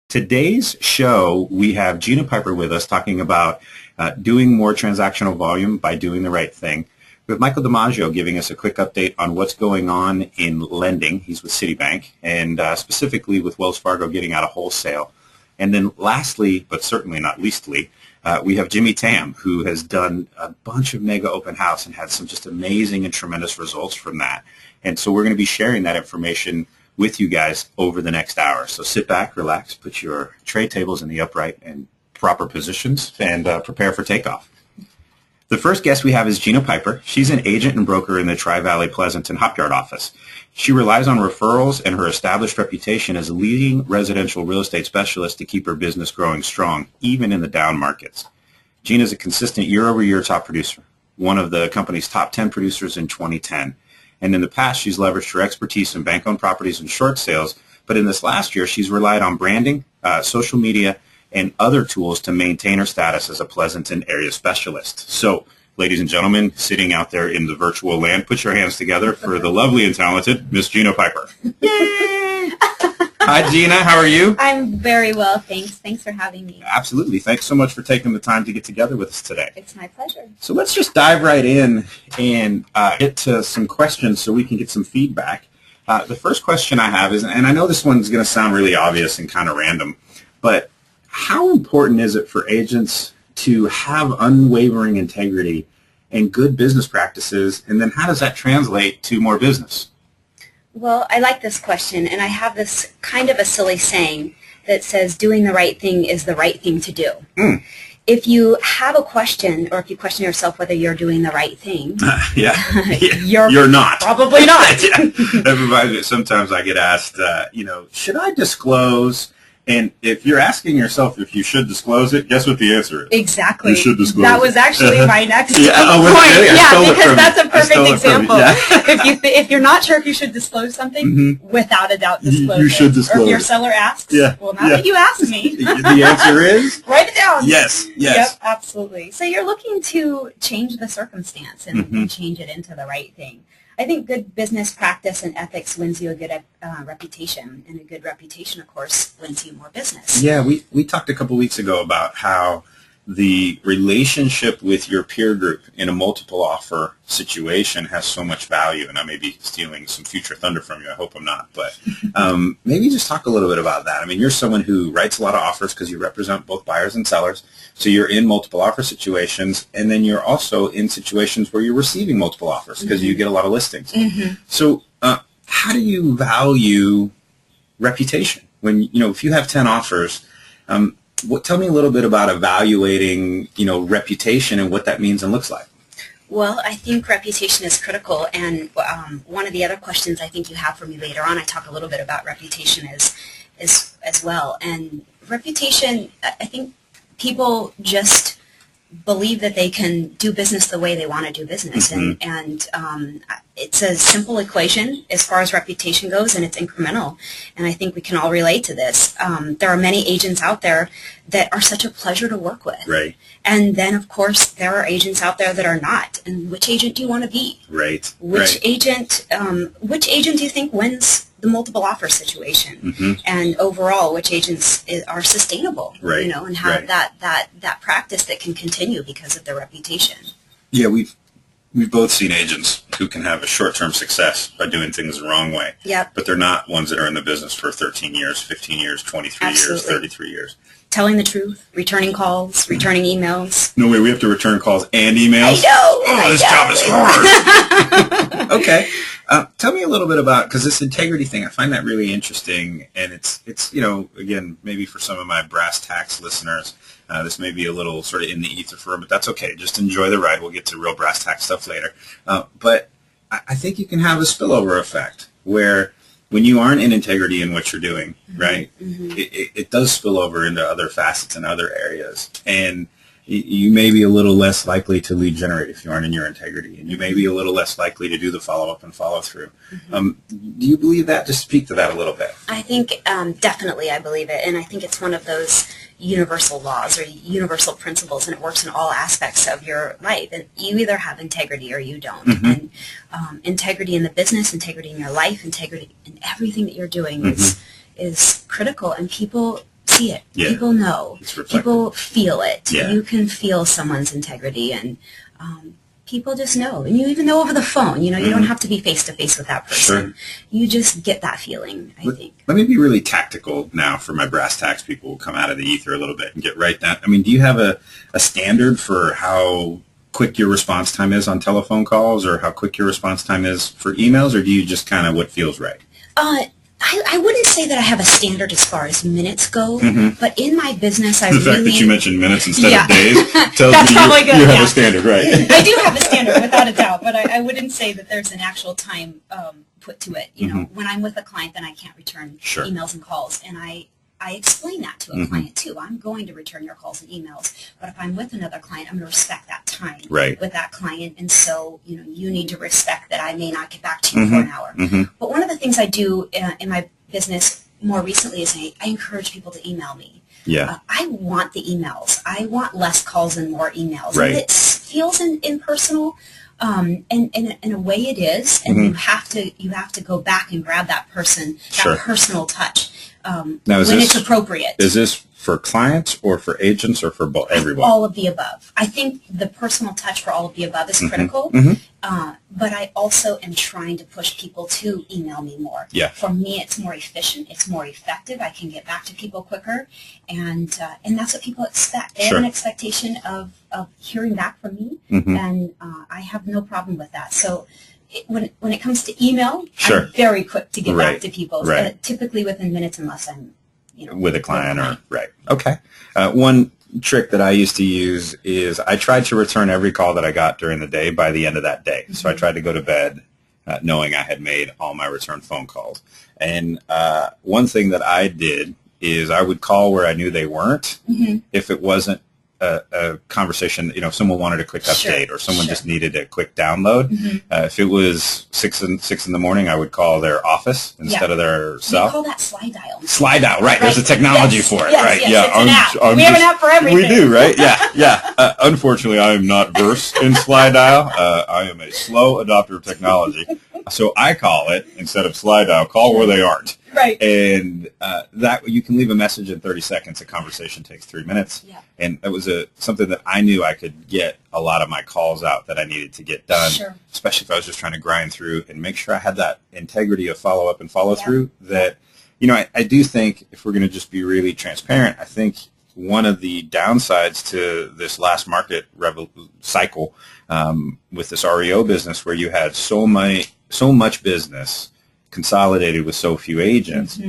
Today's show, we have Gina Piper with us talking about doing more transactional volume by doing the right thing. We have Michael DiMaggio giving us a quick update on what's going on in lending. He's with Citibank, and specifically with Wells Fargo getting out of wholesale. And then lastly, but certainly not leastly, we have Jimmy Tam, who has done a bunch of mega open house and had some just amazing and tremendous results from that. And so we're going to be sharing that information with you guys over the next hour. So sit back, relax, put your tray tables in the upright and proper positions, and prepare for takeoff. The first guest we have is Gina Piper. She's an agent and broker in the Tri-Valley Pleasanton Hopyard office. She relies on referrals and her established reputation as a leading residential real estate specialist to keep her business growing strong, even in the down markets. Gina is a consistent year-over-year top producer, one of the company's top 10 producers in 2010. And in the past, she's leveraged her expertise in bank-owned properties and short sales. But in this last year, she's relied on branding, social media, and other tools to maintain her status as a Pleasanton area specialist. So, ladies and gentlemen, sitting out there in the virtual land, put your hands together for the lovely and talented Miss Gina Piper. Yay! Hi, Gina. How are you? I'm very well, thanks. Thanks for having me. Absolutely. Thanks so much for taking the time to get together with us today. It's my pleasure. So let's just dive right in and get to some questions so we can get some feedback. The first question I have is, and I know this one's going to sound really obvious and kind of random, but how important is it for agents to have unwavering integrity and good business practices, and then how does that translate to more business? Well, I like this question, and I have this kind of a silly saying that says doing the right thing is the right thing to do. If you have a question, or if you question yourself whether you're doing the right thing, you're not. Probably not. Everybody, sometimes I get asked, should I disclose? And if you're asking yourself if you should disclose it, guess what the answer is? Exactly. You should disclose that it. was actually my next point. Yeah, because that's a perfect example. Yeah. If you're not sure if you should disclose something, without a doubt disclose you should it. disclose Or if your it. seller asks, well, now that you asked me. The answer is? Write it down. Yes. Yep, absolutely. So you're looking to change the circumstance and change it into the right thing. I think good business practice and ethics wins you a good reputation, and a good reputation, of course, wins you more business. Yeah, we talked a couple weeks ago about how the relationship with your peer group in a multiple offer situation has so much value, and I may be stealing some future thunder from you. I hope I'm not, but maybe just talk a little bit about that. I mean, you're someone who writes a lot of offers because you represent both buyers and sellers, so you're in multiple offer situations, and then you're also in situations where you're receiving multiple offers because you get a lot of listings. So how do you value reputation when, if you have 10 offers? Tell me a little bit about evaluating, reputation and what that means and looks like. Well, I think reputation is critical, and one of the other questions I think you have for me later on, I talk a little bit about reputation as well. And reputation, I think people just believe that they can do business the way they want to do business, and it's a simple equation as far as reputation goes, and it's incremental, and I think we can all relate to this. There are many agents out there that are such a pleasure to work with, right? And then, of course, there are agents out there that are not. And which agent do you want to be? Right. Which agent do you think wins the multiple offer situation? And overall, which agents are sustainable? Right. And have that practice that can continue because of their reputation. Yeah, we've both seen agents who can have a short-term success by doing things the wrong way. Yep. But they're not ones that are in the business for 13 years, 15 years, 23 years, 33 years. Telling the truth, returning calls, returning emails. No way, we have to return calls and emails? I know. This job is hard. Okay. Tell me a little bit about, because this integrity thing, I find that really interesting, and it's again, maybe for some of my brass tacks listeners, this may be a little sort of in the ether for them, but that's okay. Just enjoy the ride. We'll get to real brass tack stuff later. But I think you can have a spillover effect where when you aren't in integrity in what you're doing, right, it does spill over into other facets and other areas. And you may be a little less likely to lead generate if you aren't in your integrity, and you may be a little less likely to do the follow-up and follow-through. Do you believe that? Just speak to that a little bit. I think definitely I believe it, and I think it's one of those universal laws or universal principles, and it works in all aspects of your life. And you either have integrity or you don't. And integrity in the business, integrity in your life, integrity in everything that you're doing is critical, and people see it. Yeah. People know. It's reflected. People feel it. Yeah. You can feel someone's integrity, and people just know. And you even know over the phone. You don't have to be face-to-face with that person. Sure. You just get that feeling, I think. Let me be really tactical now for my brass tacks people who come out of the ether a little bit and get right down. I mean, do you have a standard for how quick your response time is on telephone calls, or how quick your response time is for emails, or do you just kind of what feels right? I wouldn't say that I have a standard as far as minutes go, but in my business, the fact that you mentioned minutes instead of days tells That's me probably good, you have a standard, right? I do have a standard, without a doubt, but I wouldn't say that there's an actual time put to it. You know, when I'm with a client, then I can't return emails and calls, and I explain that to a client too. I'm going to return your calls and emails, but if I'm with another client, I'm going to respect that time with that client, and so you need to respect that I may not get back to you for an hour. But one of the things I do in my business more recently is I encourage people to email me. Yeah. I want the emails. I want less calls and more emails. Right. And it feels impersonal. And in a way it is, and you have to go back and grab that person, that personal touch now, when it's appropriate. Is this for clients or for agents or for everyone? All of the above. I think the personal touch for all of the above is critical, but I also am trying to push people to email me more. Yeah. For me, it's more efficient. It's more effective. I can get back to people quicker, and that's what people expect. They have an expectation of hearing back from me, and I have no problem with that. So when it comes to email, I'm very quick to get back to people, typically within minutes unless I'm with a client or Okay. One trick that I used to use is I tried to return every call that I got during the day by the end of that day. So I tried to go to bed knowing I had made all my return phone calls. And one thing that I did is I would call where I knew they weren't if it wasn't a conversation, if someone wanted a quick update or someone just needed a quick download. If it was 6 in the morning, I would call their office instead of their cell. We call that slide dial. Slide dial, right. There's a technology for it, right? Yes, it's an app. We have an app for everything. We do, right? Yeah. Unfortunately, I am not versed in slide dial. I am a slow adopter of technology. So I call it, instead of slide dial, call where they aren't. Right. And that you can leave a message in 30 seconds. A conversation takes 3 minutes. Yeah. And it was something that I knew I could get a lot of my calls out that I needed to get done, especially if I was just trying to grind through and make sure I had that integrity of follow-up and follow-through that, I do think if we're going to just be really transparent, I think one of the downsides to this last market cycle with this REO business where you had so much business consolidated with so few agents,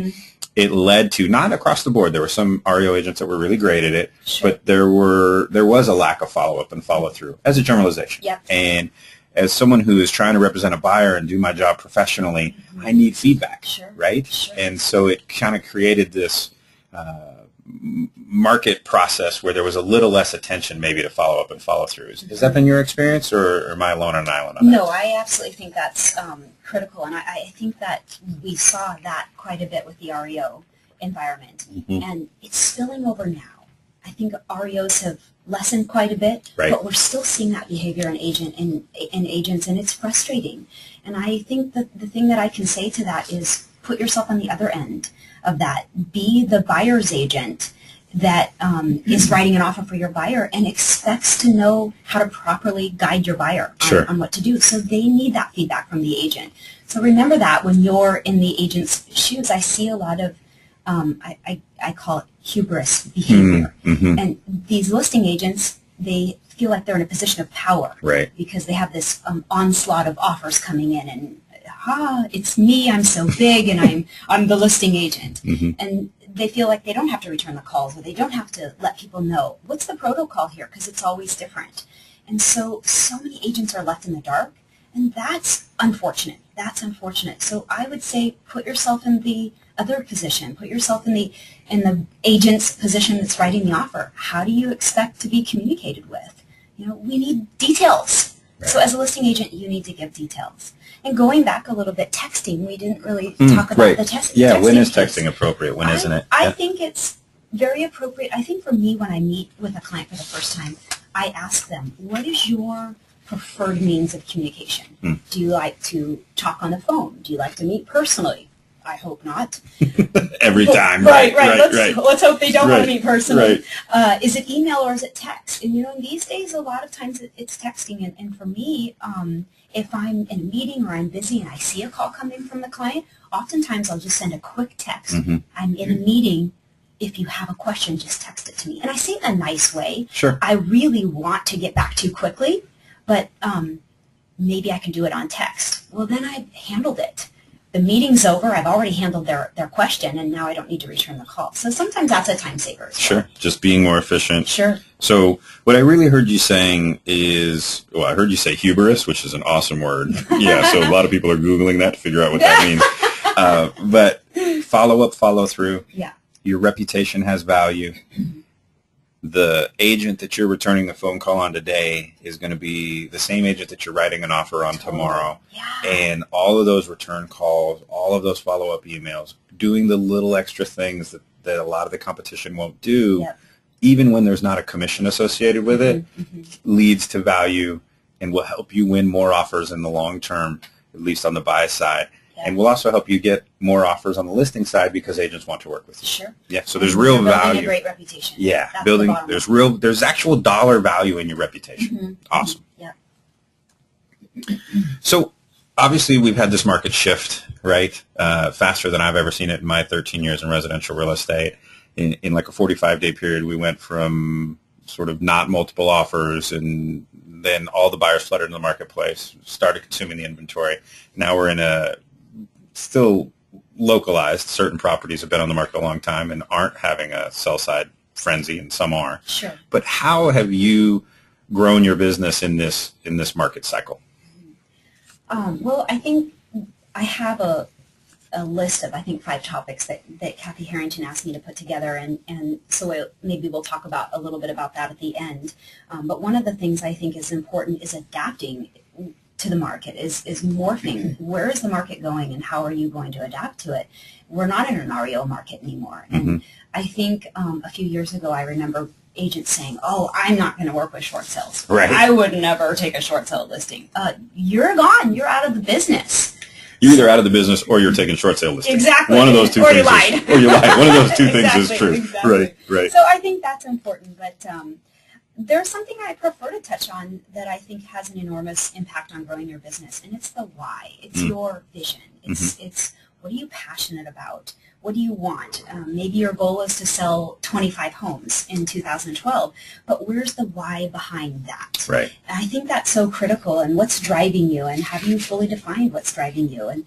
it led to, not across the board, there were some REO agents that were really great at it, but there was a lack of follow-up and follow-through as a generalization. Yep. And as someone who is trying to represent a buyer and do my job professionally, I need feedback, right? And so it kind of created this market process where there was a little less attention maybe to follow up and follow through. Is that been your experience, or am I alone on an island on that? No, I absolutely think that's critical, and I think that we saw that quite a bit with the REO environment, and it's spilling over now. I think REOs have lessened quite a bit, but we're still seeing that behavior in agents, and it's frustrating. And I think that the thing that I can say to that is put yourself on the other end of that. Be the buyer's agent that is writing an offer for your buyer and expects to know how to properly guide your buyer on what to do. So they need that feedback from the agent. So remember that when you're in the agent's shoes. I see a lot of, I call it hubris behavior. And these listing agents, they feel like they're in a position of power because they have this onslaught of offers coming in, and it's me, I'm so big, and I'm the listing agent. And they feel like they don't have to return the calls, or they don't have to let people know what's the protocol here, because it's always different. And so many agents are left in the dark, and that's unfortunate. That's unfortunate. So I would say put yourself in the other position. Put yourself in the agent's position that's writing the offer. How do you expect to be communicated with? We need details. So as a listing agent, you need to give details. And going back a little bit, texting, we didn't really talk about the texting. Yeah, when is texting appropriate? When isn't it? I think it's very appropriate. I think for me, when I meet with a client for the first time, I ask them, what is your preferred means of communication? Do you like to talk on the phone? Do you like to meet personally? I hope not. Every time. Right. Let's hope they don't want to meet personally. Right. Is it email or is it text? And, these days, a lot of times it's texting. And for me, if I'm in a meeting or I'm busy and I see a call coming from the client, oftentimes I'll just send a quick text. I'm in a meeting. If you have a question, just text it to me. And I say it in a nice way. Sure. I really want to get back to you quickly, but maybe I can do it on text. Well, then I've handled it. The meeting's over. I've already handled their question, and now I don't need to return the call. So sometimes that's a time saver as well. Sure. Just being more efficient. Sure. So what I really heard you saying is, well, I heard you say hubris, which is an awesome word. Yeah, so a lot of people are Googling that to figure out what that means. But follow up, follow through. Yeah. Your reputation has value. The agent that you're returning the phone call on today is going to be the same agent that you're writing an offer on tomorrow. Yeah. And all of those return calls, all of those follow-up emails, doing the little extra things that a lot of the competition won't do, even when there's not a commission associated with it, leads to value and will help you win more offers in the long term, at least on the buy side. And will also help you get more offers on the listing side because agents want to work with you. Sure. Yeah. So there's real value. Building a great reputation. Yeah. That's There's actual dollar value in your reputation. Awesome. Yeah. So obviously we've had this market shift, right? Faster than I've ever seen it in my 13 years in residential real estate. In like a 45-day period, we went from sort of not multiple offers, and then all the buyers flooded in the marketplace, started consuming the inventory. Now we're in a still localized. Certain properties have been on the market a long time and aren't having a sell-side frenzy, and some are. Sure. But how have you grown your business in this market cycle? Well, I think I have a list of, 5 topics that Kathy Harrington asked me to put together, and so maybe we'll talk about a little bit about that at the end. But one of the things I think is important is adapting to the market, is morphing. Where is the market going, and how are you going to adapt to it? We're not in an REO market anymore. And I think a few years ago I remember agents saying, "Oh, I'm not going to work with short sales. Right. I would never take a short sale listing." You're gone. You're out of the business. You're either out of the business or you're taking short sale listings. Exactly. One of those two or things you lied. or you lied. One of those two things Exactly, is true. exactly. Right. So I think that's important, but there's something I prefer to touch on that I think has an enormous impact on growing your business, and it's the why. It's your vision. It's what are you passionate about? What do you want? Maybe your goal is to sell 25 homes in 2012, but where's the why behind that? Right. And I think that's so critical, and what's driving you, and have you fully defined what's driving you? And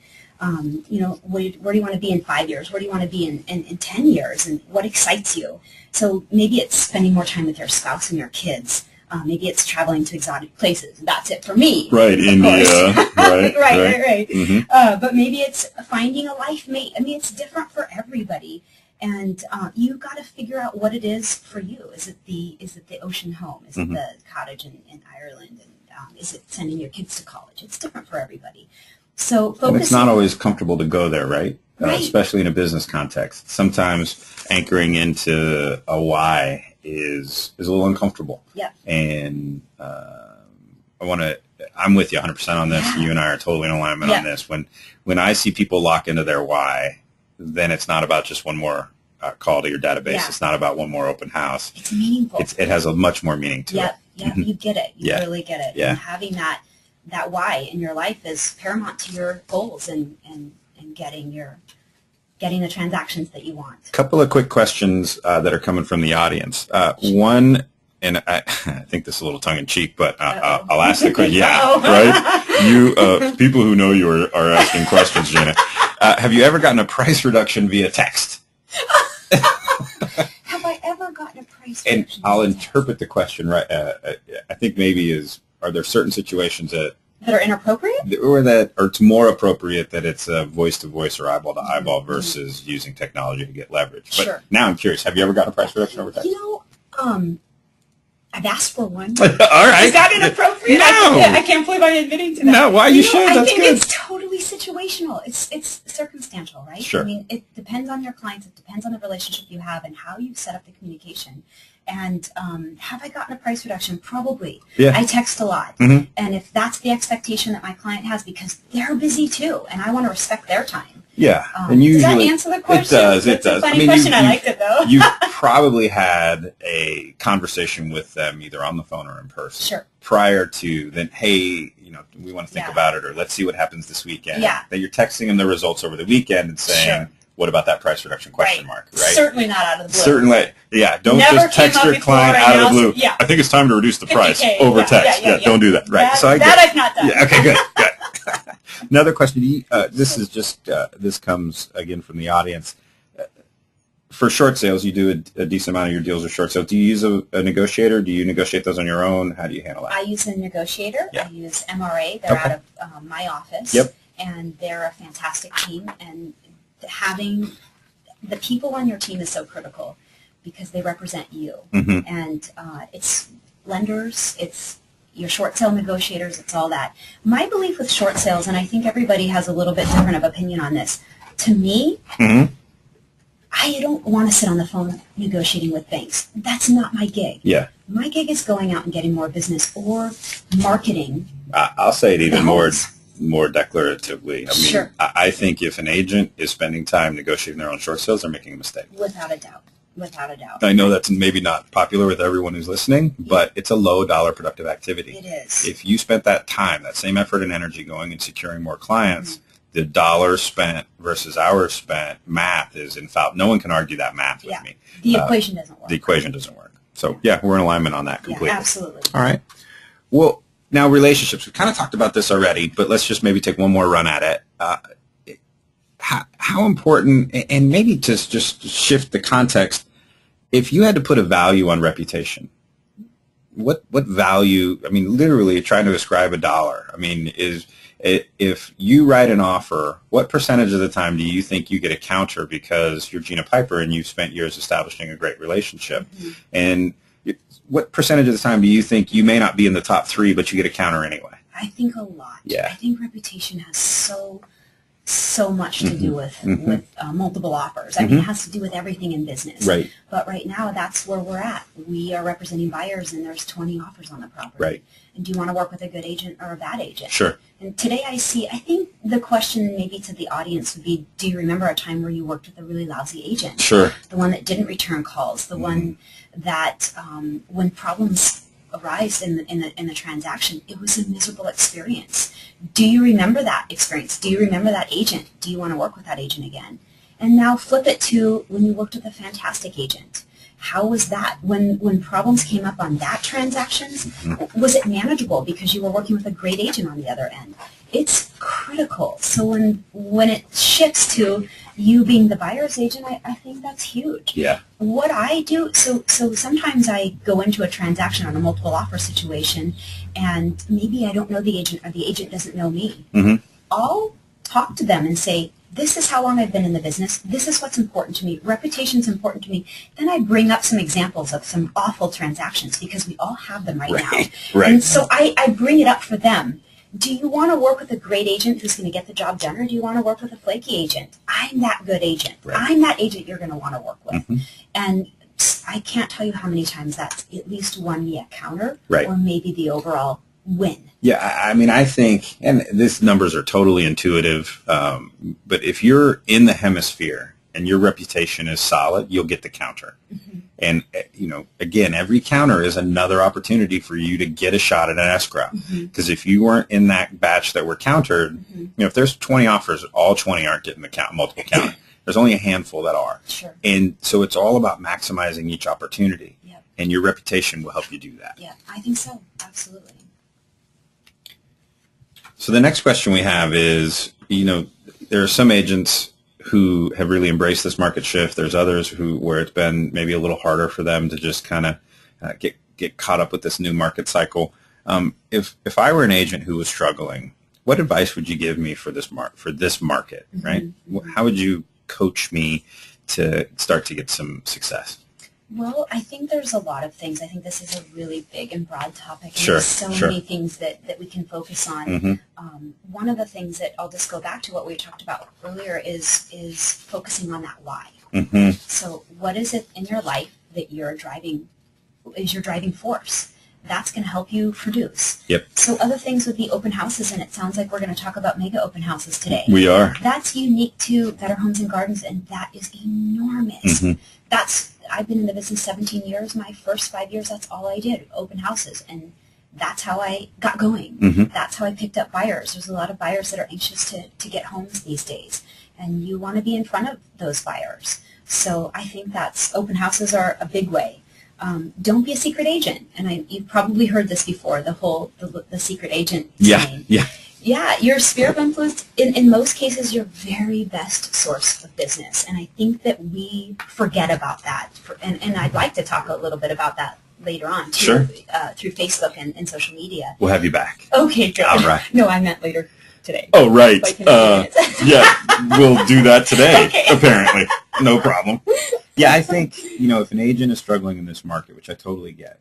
where do you want to be in 5 years? Where do you want to be in 10 years? And what excites you? So maybe it's spending more time with your spouse and your kids. Maybe it's traveling to exotic places. That's it for me. Right, India. Right. Right. But maybe it's finding a life mate. I mean, it's different for everybody, and you got to figure out what it is for you. Is it the ocean home? Is it the cottage in Ireland? And is it sending your kids to college? It's different for everybody. So focus. And it's not always comfortable to go there, right? Right. Especially in a business context. Sometimes anchoring into a why is a little uncomfortable. Yeah. And I'm with you 100% on this. Yeah. You and I are totally in alignment on this. When I see people lock into their why, then it's not about just one more call to your database. Yeah. It's not about one more open house. It's meaningful. It has a much more meaning to it. Yeah, you get it. You really get it. Yeah. And having that why in your life is paramount to your goals and getting the transactions that you want. A couple of quick questions that are coming from the audience. One, and I think this is a little tongue-in-cheek, but I'll ask the question. Yeah, right? You people who know you are asking questions, Gina. Have you ever gotten a price reduction via text? Have I ever gotten a price reduction? And I'll interpret the question right. I think maybe are there certain situations that are inappropriate? Or it's more appropriate that it's voice-to-voice or eyeball-to-eyeball versus using technology to get leverage. But sure. Now I'm curious. Have you ever gotten a price reduction over text? I've asked for one. All right. Is that inappropriate? No. I can't believe I'm admitting to that. No, why you should. I That's think good. it's totally situational. It's circumstantial, right? Sure. I mean, it depends on your clients. It depends on the relationship you have and how you set up the communication. And have I gotten a price reduction? Probably. Yeah. I text a lot. And if that's the expectation that my client has, because they're busy too, and I want to respect their time, Yeah, and usually does that answer the question? It does. It's a funny question. I liked it though. You probably had a conversation with them either on the phone or in person. Sure. Prior to then, hey, we want to think about it, or let's see what happens this weekend. Yeah. That you're texting them the results over the weekend and saying, what about that price reduction question mark, right? Certainly not out of the blue. Certainly, yeah. Don't Never just text your client out of the blue. Yeah. I think it's time to reduce the price over text. Yeah, don't do that. Right. That I've not done. Yeah, okay, good. Another question. This is just this comes again from the audience. For short sales, you do a decent amount of your deals are short sales. Do you use a negotiator? Do you negotiate those on your own? How do you handle that? I use a negotiator. Yeah. I use MRA. They're out of my office. Yep. And they're a fantastic team. And having the people on your team is so critical because they represent you. Mm-hmm. And it's lenders, it's your short sale negotiators, it's all that. My belief with short sales, and I think everybody has a little bit different of opinion on this, to me, I don't want to sit on the phone negotiating with banks. That's not my gig. Yeah. My gig is going out and getting more business or marketing. I'll say it even more declaratively. I mean, Sure. I think if an agent is spending time negotiating their own short sales, they're making a mistake. Without a doubt. Without a doubt. I know that's maybe not popular with everyone who's listening, but it's a low dollar productive activity. It is. If you spent that time, that same effort and energy going and securing more clients, the dollars spent versus hours spent, math is infallible. No one can argue that math with me. The equation doesn't work. The equation doesn't work. So, yeah, we're in alignment on that completely. Yeah, absolutely. All right. Well, now relationships. We kind of talked about this already, but let's just maybe take one more run at it. How important, and maybe to just shift the context, if you had to put a value on reputation, what value, I mean, literally trying to ascribe a dollar, I mean, if you write an offer, what percentage of the time do you think you get a counter because you're Gina Piper and you've spent years establishing a great relationship? And what percentage of the time do you think you may not be in the top 3, but you get a counter anyway? I think a lot. Yeah. I think reputation has so much to do with multiple offers. I mean, it has to do with everything in business. Right. But right now, that's where we're at. We are representing buyers, and there's 20 offers on the property. Right. And do you want to work with a good agent or a bad agent? Sure. And today I think the question maybe to the audience would be, do you remember a time where you worked with a really lousy agent? Sure. The one that didn't return calls, the one that when problems arise in the transaction, it was a miserable experience. Do you remember that experience? Do you remember that agent? Do you want to work with that agent again? And now flip it to when you worked with a fantastic agent. How was that? When problems came up on that transactions, was it manageable because you were working with a great agent on the other end? It's critical. So when it shifts to you being the buyer's agent, I think that's huge. Yeah. What I do, so sometimes I go into a transaction on a multiple offer situation, and maybe I don't know the agent or the agent doesn't know me. I'll talk to them and say, this is how long I've been in the business. This is what's important to me. Reputation's important to me. Then I bring up some examples of some awful transactions because we all have them right now. Right. And so I bring it up for them. Do you want to work with a great agent who's going to get the job done, or do you want to work with a flaky agent? I'm that good agent. Right. I'm that agent you're going to want to work with. And I can't tell you how many times that's at least won me a counter or maybe the overall win. Yeah, I mean, I think, and these numbers are totally intuitive, but if you're in the hemisphere and your reputation is solid, you'll get the counter. And, again, every counter is another opportunity for you to get a shot at an escrow. Because if you weren't in that batch that were countered, if there's 20 offers, all 20 aren't getting the multiple counter. There's only a handful that are. Sure. And so it's all about maximizing each opportunity. Yep. And your reputation will help you do that. Yeah, I think so. Absolutely. So the next question we have is, there are some agents who have really embraced this market shift. There's others where it's been maybe a little harder for them to just kind of get caught up with this new market cycle. If I were an agent who was struggling, what advice would you give me for this market, right? How would you coach me to start to get some success? Well, I think there's a lot of things. I think this is a really big and broad topic. And There's so many things that we can focus on. One of the things that I'll just go back to what we talked about earlier is focusing on that why. So what is it in your life that is your driving force? that's going to help you produce. Yep. So other things would be open houses, and it sounds like we're going to talk about mega open houses today. We are. That's unique to Better Homes and Gardens, and that is enormous. I've been in the business 17 years. My first 5 years, that's all I did, open houses, and that's how I got going. That's how I picked up buyers. There's a lot of buyers that are anxious to get homes these days, and you want to be in front of those buyers. So I think open houses are a big way. Don't be a secret agent, and you've probably heard this before. The secret agent saying. Yeah, your sphere of influence, in most cases, your very best source of business. And I think that we forget about that. And I'd like to talk a little bit about that later on, too, sure. Through Facebook and social media. We'll have you back. Okay, good. All right. No, I meant later today. Oh, right. Yeah, we'll do that today, apparently. No problem. Yeah, I think, if an agent is struggling in this market, which I totally get,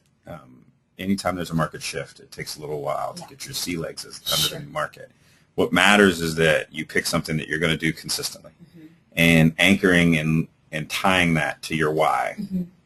anytime there's a market shift, it takes a little while to get your sea legs under the market. What matters is that you pick something that you're going to do consistently and anchoring and tying that to your why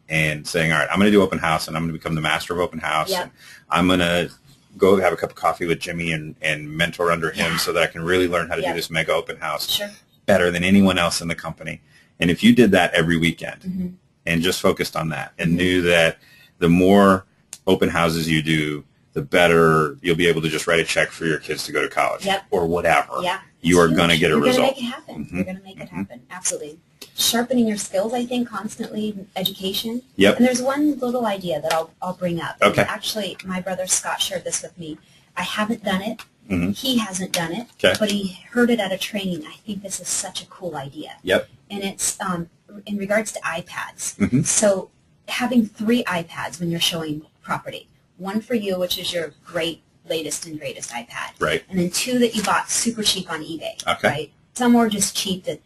and saying, all right, I'm going to do open house and I'm going to become the master of open house. And I'm going to go have a cup of coffee with Jimmy and mentor under him so that I can really learn how to do this mega open house better than anyone else in the company. And if you did that every weekend and just focused on that and knew that the more open houses you do, the better you'll be able to just write a check for your kids to go to college or whatever. You are going to get a result. You're going to make it happen. You're going to make it happen. Absolutely. Sharpening your skills, I think, constantly, education. And there's one little idea that I'll bring up. Okay. And actually, my brother Scott shared this with me. I haven't done it. He hasn't done it. But he heard it at a training. I think this is such a cool idea. And it's in regards to iPads. So having 3 iPads when you're showing property. One for you, which is your latest and greatest iPad. And then 2 that you bought super cheap on eBay. Right? Some are just cheap that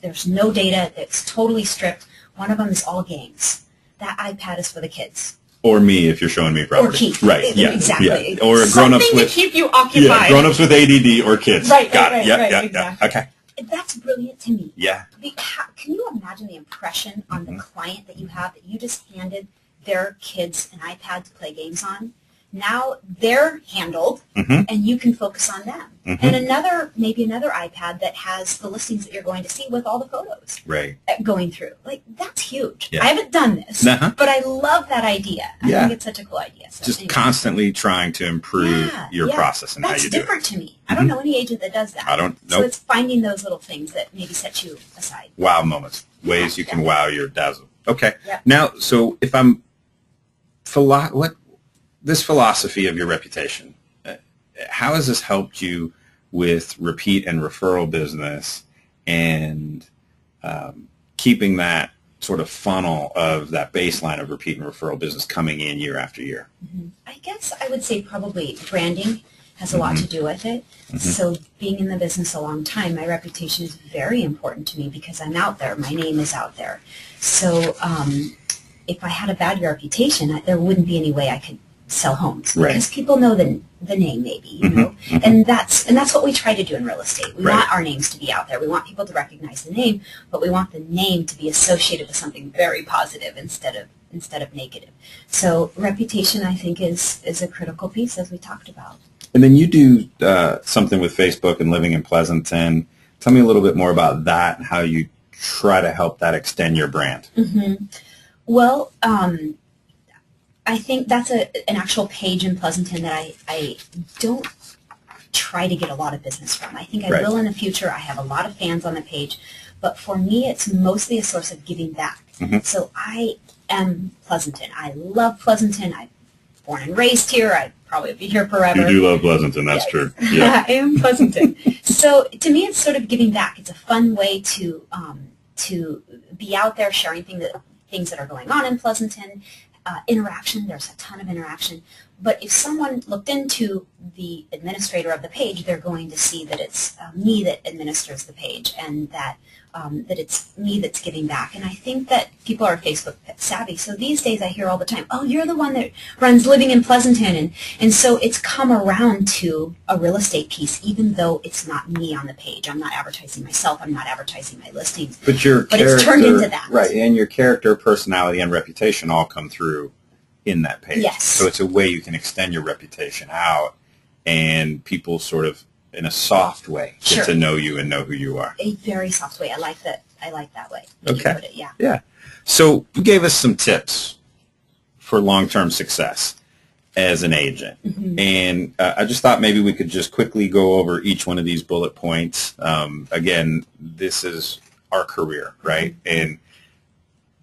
there's no data, that's totally stripped. One of them is all games. That iPad is for the kids. Or me if you're showing me property. Or Keith. Right, Exactly. Yeah. Or grown-ups with... to keep you occupied. Yeah, grown-ups with ADD or kids. Got it. Exactly. Okay. That's brilliant to me. Yeah. Can you imagine the impression on the client that you have that you just handed their kids an iPad to play games on? Now they're handled, and you can focus on them. And maybe another iPad that has the listings that you're going to see with all the photos going through. Like, that's huge. I haven't done this, but I love that idea. I think it's such a cool idea. So just constantly trying to improve your process and how you do it. That's different to me. I don't know any agent that does that. I don't know. So it's finding those little things that maybe set you aside. Wow moments. Ways you can wow your dazzle. Okay. Now, so if I'm... This philosophy of your reputation, how has this helped you with repeat and referral business and keeping that sort of funnel of that baseline of repeat and referral business coming in year after year? I guess I would say probably branding has a lot to do with it. So being in the business a long time, my reputation is very important to me because I'm out there. My name is out there. So if I had a bad reputation, there wouldn't be any way I could sell homes because people know the name, maybe, you know, and that's what we try to do in real estate. We want our names to be out there. We want people to recognize the name, but we want the name to be associated with something very positive instead of negative. So reputation, I think, is a critical piece, as we talked about. And then you do something with Facebook and living in Pleasanton. Tell me a little bit more about that and how you try to help that extend your brand. Well, I think that's an actual page in Pleasanton that I don't try to get a lot of business from. I think I will in the future. I have a lot of fans on the page, but for me, it's mostly a source of giving back. So I am Pleasanton. I love Pleasanton. I'm born and raised here. I'd probably be here forever. You do love Pleasanton. That's true. Yeah. I am Pleasanton. So to me, it's sort of giving back. It's a fun way to be out there sharing things that are going on in Pleasanton. Interaction, there's a ton of interaction, but if someone looked into the administrator of the page, they're going to see that it's me that administers the page and that it's me that's giving back. And I think that people are Facebook savvy, so these days I hear all the time, oh, you're the one that runs Living in Pleasanton, and so it's come around to a real estate piece, even though it's not me on the page. I'm not advertising myself, I'm not advertising my listings, but it's turned into that. Right, and your character, personality, and reputation all come through in that page. Yes. So it's a way you can extend your reputation out, and people sort of, in a soft way, get to know you and know who you are. A very soft way. I like that. I like that way. Okay. You put it, yeah. Yeah. So you gave us some tips for long-term success as an agent. And I just thought maybe we could just quickly go over each one of these bullet points. Again, this is our career, right? And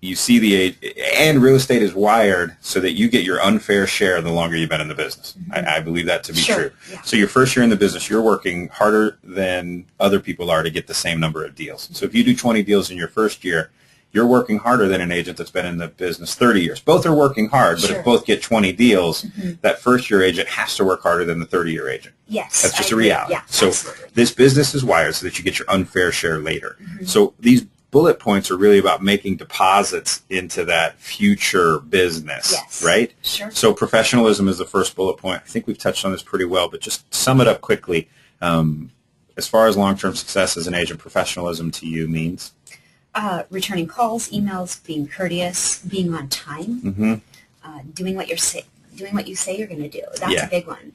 you see and real estate is wired so that you get your unfair share the longer you've been in the business. I believe that to be true. Yeah. So your first year in the business, you're working harder than other people are to get the same number of deals. So if you do 20 deals in your first year, you're working harder than an agent that's been in the business 30 years. Both are working hard, but if both get 20 deals, that first-year agent has to work harder than the 30-year agent. Yes. That's just a reality. Yeah, so absolutely. This business is wired so that you get your unfair share later. So these bullet points are really about making deposits into that future business, right? Sure. So professionalism is the first bullet point. I think we've touched on this pretty well, but just sum it up quickly. As far as long-term success as an agent, professionalism to you means? Returning calls, emails, being courteous, being on time, doing what you say you're going to do. That's a big one.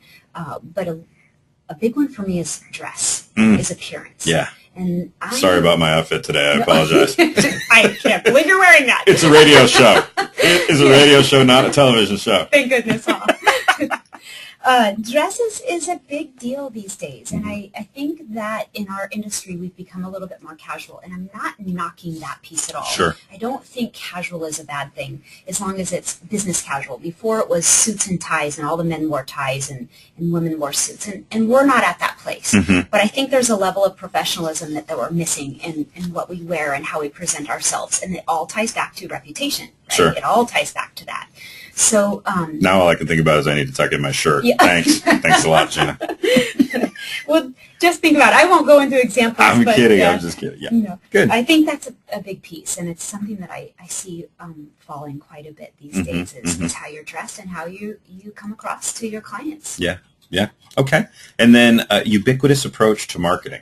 But a big one for me is dress, is appearance. Yeah. And Sorry about my outfit today. I apologize. I can't believe you're wearing that. It's a radio show. It is a radio show, not a television show. Thank goodness. Dress is a big deal these days, and I think that in our industry we've become a little bit more casual, and I'm not knocking that piece at all. Sure. I don't think casual is a bad thing as long as it's business casual. Before it was suits and ties, and all the men wore ties and women wore suits, and we're not at that place. But I think there's a level of professionalism that we're missing in what we wear and how we present ourselves, and it all ties back to reputation. Right? Sure. It all ties back to that. So now all I can think about is I need to tuck in my shirt. Yeah. Thanks a lot, Gina. Well, just think about it. I won't go into examples. I'm kidding. Yeah. I'm just kidding. Yeah. No. Good. I think that's a big piece, and it's something that I see falling quite a bit these days is how you're dressed and how you come across to your clients. Yeah. Yeah. Okay. And then ubiquitous approach to marketing.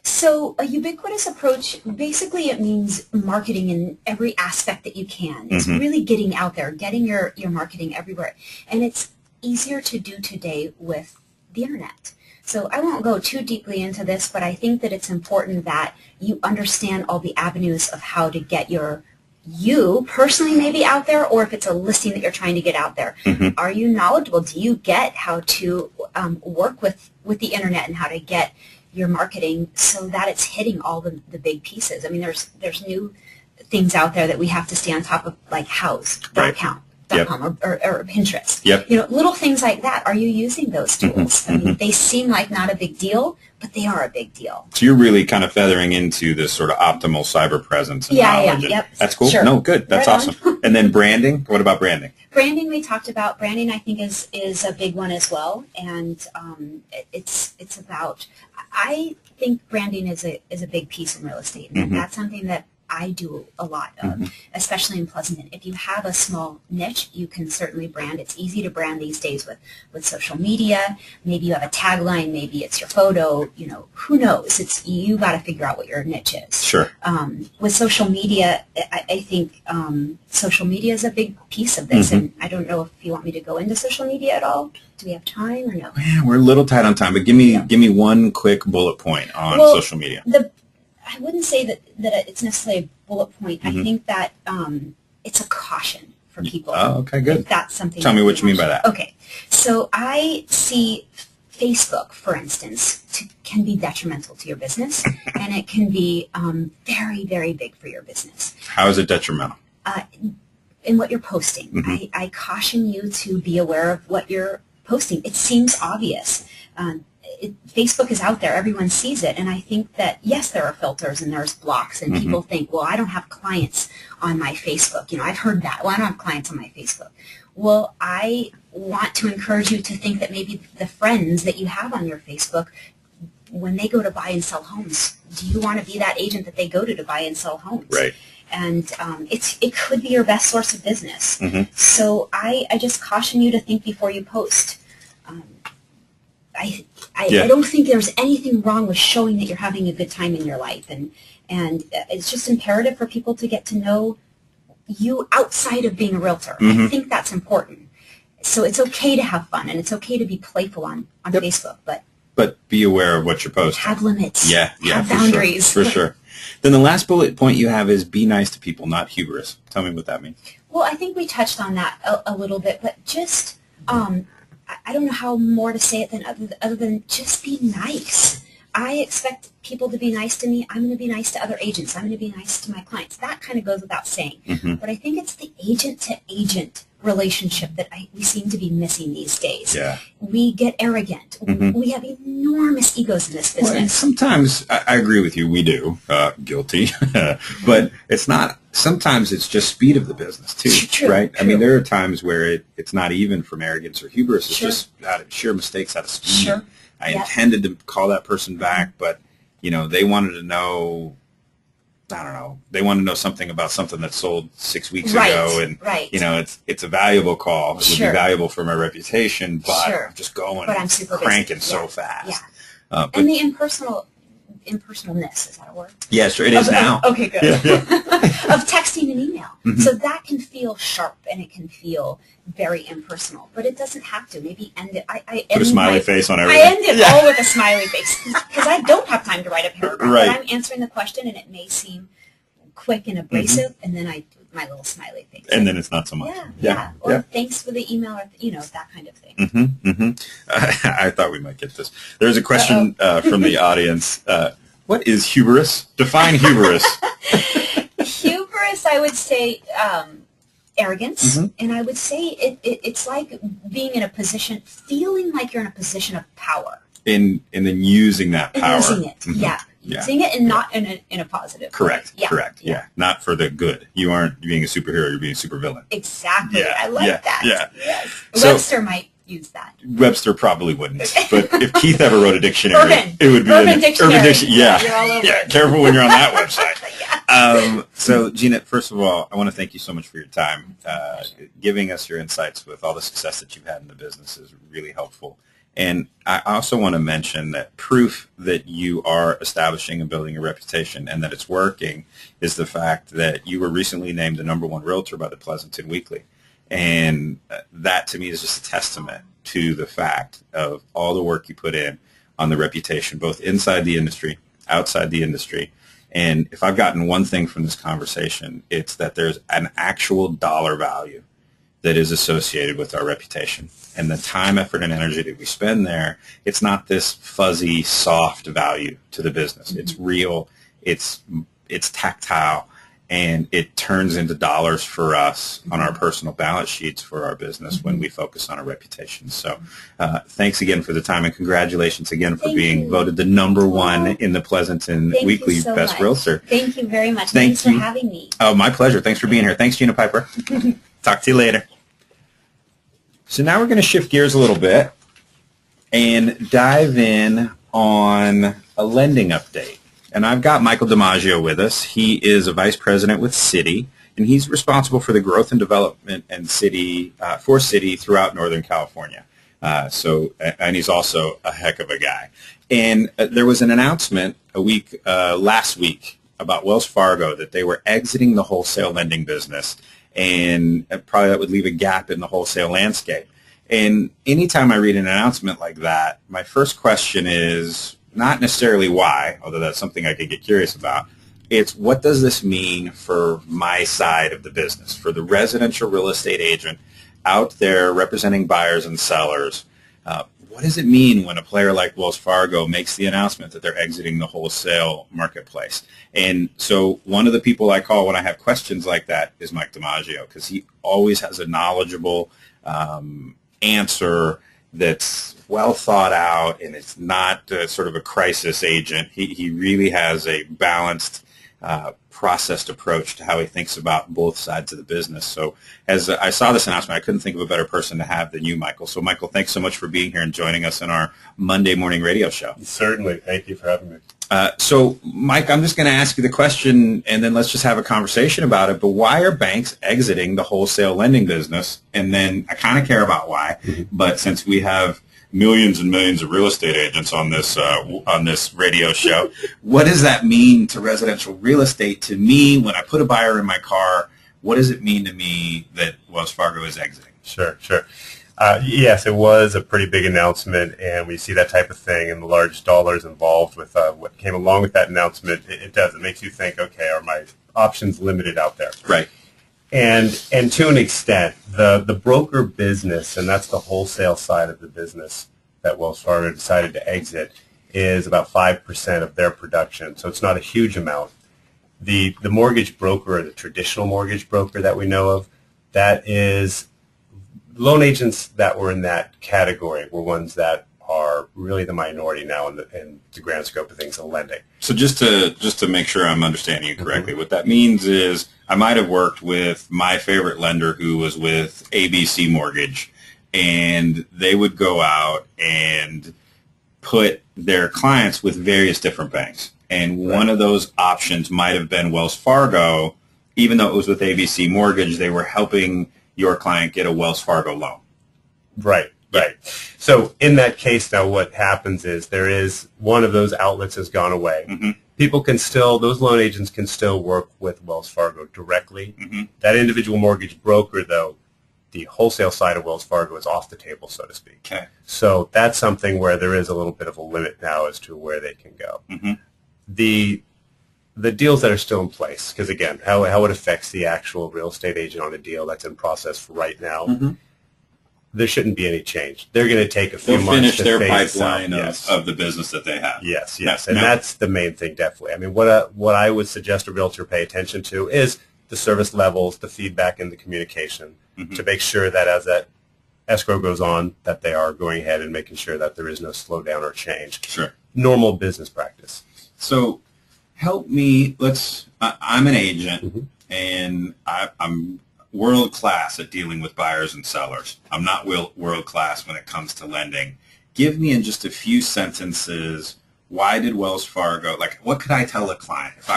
So a ubiquitous approach, basically it means marketing in every aspect that you can. It's really getting out there, getting your marketing everywhere. And it's easier to do today with the internet. So I won't go too deeply into this, but I think that it's important that you understand all the avenues of how to get you personally maybe out there, or if it's a listing that you're trying to get out there. Are you knowledgeable? Do you get how to work with the internet and how to get your marketing so that it's hitting all the big pieces? I mean, there's new things out there that we have to stay on top of, like house.com or Pinterest. Yep. You know, little things like that. Are you using those tools? I mean, they seem like not a big deal, but they are a big deal. So you're really kind of feathering into this sort of optimal cyber presence and knowledge. Yeah. That's cool. Sure. No, good. That's awesome. And then branding. What about branding? Branding, we talked about. Branding, I think, is a big one as well, and it's about. I think branding is a big piece in real estate, and that's something that I do a lot of, especially in Pleasanton. If you have a small niche, you can certainly brand. It's easy to brand these days with social media. Maybe you have a tagline, maybe it's your photo, you know, who knows? You got to figure out what your niche is. Sure. With social media, I think social media is a big piece of this, and I don't know if you want me to go into social media at all. Do we have time or no? Man, we're a little tight on time, but give me one quick bullet point on social media. I wouldn't say that it's necessarily a bullet point. I think that it's a caution for people. Oh, okay, good. If that's something. Tell me what you mean by that. Okay. So I see Facebook, for instance, can be detrimental to your business, and it can be very, very big for your business. How is it detrimental? In what you're posting. I caution you to be aware of what you're posting. It seems obvious. Facebook is out there. Everyone sees it. And I think that, yes, there are filters and there's blocks. And people think, well, I don't have clients on my Facebook. You know, I've heard that. Well, I don't have clients on my Facebook. Well, I want to encourage you to think that maybe the friends that you have on your Facebook, when they go to buy and sell homes, do you want to be that agent that they go to buy and sell homes? Right. And it could be your best source of business. So I just caution you to think before you post. I don't think there's anything wrong with showing that you're having a good time in your life, and it's just imperative for people to get to know you outside of being a realtor. I think that's important. So it's okay to have fun, and it's okay to be playful on Facebook, but be aware of what you're posting. Have limits. Yeah, have boundaries. For sure. Then the last bullet point you have is be nice to people, not hubris. Tell me what that means. Well, I think we touched on that a little bit, but just I don't know how more to say it than other than just be nice. I expect people to be nice to me. I'm going to be nice to other agents. I'm going to be nice to my clients. That kind of goes without saying. But I think it's the agent-to-agent relationship that we seem to be missing these days. Yeah. We get arrogant. We have enormous egos in this business. Well, sometimes, I agree with you, we do. Guilty. But it's not, sometimes it's just speed of the business, too. True, right? True. I mean, there are times where it's not even from arrogance or hubris. It's just out of sheer mistakes out of speed. Sure. I intended to call that person back, but, they wanted to know, I don't know, they wanted to know something about something that sold 6 weeks ago. And, it's a valuable call. It would be valuable for my reputation, but I'm just going but I'm super cranking busy. so fast. Yeah. And the impersonalness, is that a word? Yeah, sure, it is now. Okay, good. Of texting and email. So that can feel sharp and it can feel very impersonal, but it doesn't have to. Maybe end it. Put a smiley face on everything. I end it all with a smiley face because I don't have time to write a paragraph. Right. But I'm answering the question and it may seem quick and abrasive, and then I do my little smiley face. And then it's not so much. Yeah. Or thanks for the email, or that kind of thing. I thought we might get this. There's a question from the audience. What is hubris? Define hubris. Hubris, I would say, arrogance, and I would say it's like being in a position, feeling like you're in a position of power. And then using that power. Using it, using it, and not in a positive Correct. way. Correct. Yeah. Not for the good. You aren't being a superhero. You're being a supervillain. Exactly. I like that. Yeah. Yes. So, Webster might use that. Webster probably wouldn't. But if Keith ever wrote a dictionary, it would be Urban Dictionary. Urban Dictionary. Yeah. You're all over it. Careful when you're on that website. So, Gina, first of all, I want to thank you so much for your time. Giving us your insights with all the success that you've had in the business is really helpful. And I also want to mention that proof that you are establishing and building a reputation and that it's working is the fact that you were recently named the #1 realtor by the Pleasanton Weekly. And that, to me, is just a testament to the fact of all the work you put in on the reputation, both inside the industry, outside the industry. And if I've gotten one thing from this conversation, it's that there's an actual dollar value that is associated with our reputation. And the time, effort, and energy that we spend there, it's not this fuzzy, soft value to the business. It's real, it's tactile, and it turns into dollars for us on our personal balance sheets for our business when we focus on our reputation. So thanks again for the time, and congratulations again for being voted the #1 in the Pleasanton Weekly Best Realtor. Thank you very much. Thanks for having me. Oh, my pleasure. Thanks for being here. Thanks, Gina Piper. Talk to you later. So now we're going to shift gears a little bit and dive in on a lending update. And I've got Michael DiMaggio with us. He is a vice president with Citi, and he's responsible for the growth and development and for Citi throughout Northern California. And he's also a heck of a guy. And there was an announcement last week about Wells Fargo that they were exiting the wholesale lending business, and probably that would leave a gap in the wholesale landscape. And anytime I read an announcement like that, my first question is not necessarily why, although that's something I could get curious about. It's what does this mean for my side of the business, for the residential real estate agent out there representing buyers and sellers? What does it mean when a player like Wells Fargo makes the announcement that they're exiting the wholesale marketplace? And so one of the people I call when I have questions like that is Mike DiMaggio, because he always has a knowledgeable answer that's well thought out, and it's not sort of a crisis agent. He really has a balanced, processed approach to how he thinks about both sides of the business. So as I saw this announcement, I couldn't think of a better person to have than you, Michael. So, Michael, thanks so much for being here and joining us in our Monday morning radio show. Certainly. Thank you for having me. So, Mike, I'm just going to ask you the question, and then let's just have a conversation about it. But why are banks exiting the wholesale lending business? And then I kind of care about why, but since we have millions and millions of real estate agents on this radio show, what does that mean to residential real estate? To me, when I put a buyer in my car, what does it mean to me that Wells Fargo is exiting? Sure. Yes, it was a pretty big announcement, and we see that type of thing and the large dollars involved with what came along with that announcement. It does. It makes you think, okay, are my options limited out there? Right. And to an extent, the broker business, and that's the wholesale side of the business that Wells Fargo decided to exit, is about 5% of their production. So it's not a huge amount. The mortgage broker, or the traditional mortgage broker that we know of, that is loan agents that were in that category were ones that are really the minority now in the grand scope of things in lending. So just to make sure I'm understanding you correctly, what that means is I might have worked with my favorite lender who was with ABC Mortgage, and they would go out and put their clients with various different banks. And one of those options might have been Wells Fargo. Even though it was with ABC Mortgage, they were helping your client get a Wells Fargo loan. Right. So in that case, now what happens is there is one of those outlets has gone away. Mm-hmm. People can still, those loan agents can still work with Wells Fargo directly. Mm-hmm. That individual mortgage broker, though, the wholesale side of Wells Fargo is off the table, so to speak. Okay. So that's something where there is a little bit of a limit now as to where they can go. Mm-hmm. The deals that are still in place, because again, how it affects the actual real estate agent on a deal that's in process right now, Mm-hmm. there shouldn't be any change. They're going to take a few They'll months finish to their phase pipeline out. of the business that they have. Yes, No, and no. that's the main thing, definitely. I mean, what I would suggest a realtor pay attention to is the service levels, the feedback, and the communication to make sure that as that escrow goes on, that they are going ahead and making sure that there is no slowdown or change. Sure. Normal business practice. So help me. I'm an agent, and I'm world class at dealing with buyers and sellers. I'm not world class when it comes to lending. Give me in just a few sentences, why did Wells Fargo, what could I tell a client? If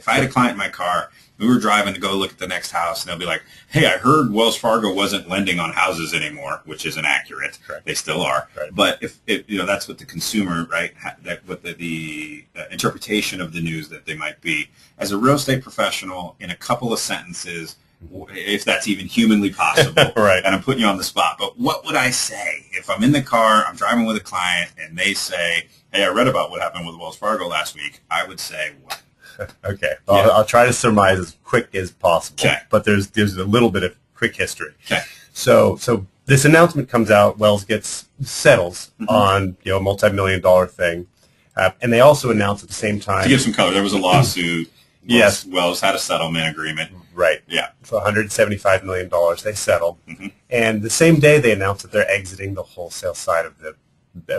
I had a client in my car, we were driving to go look at the next house, and they'll be like, hey, I heard Wells Fargo wasn't lending on houses anymore, which isn't accurate. Correct. They still are. Right. But if that's what the consumer, right, what the interpretation of the news that they might be. As a real estate professional, in a couple of sentences, if that's even humanly possible, Right. And I'm putting you on the spot, but what would I say if I'm in the car, I'm driving with a client, and they say, hey, I read about what happened with Wells Fargo last week? I would say what? Okay. Well, I'll try to surmise as quick as possible. Okay. But there's a little bit of quick history. Okay. So this announcement comes out. Wells settles on a multi-million-dollar thing, and they also announce at the same time. To give some color, there was a lawsuit. Yes. Wells had a settlement agreement. Right. Yeah. For $175 million, they settle. Mm-hmm. And the same day they announce that they're exiting the wholesale side of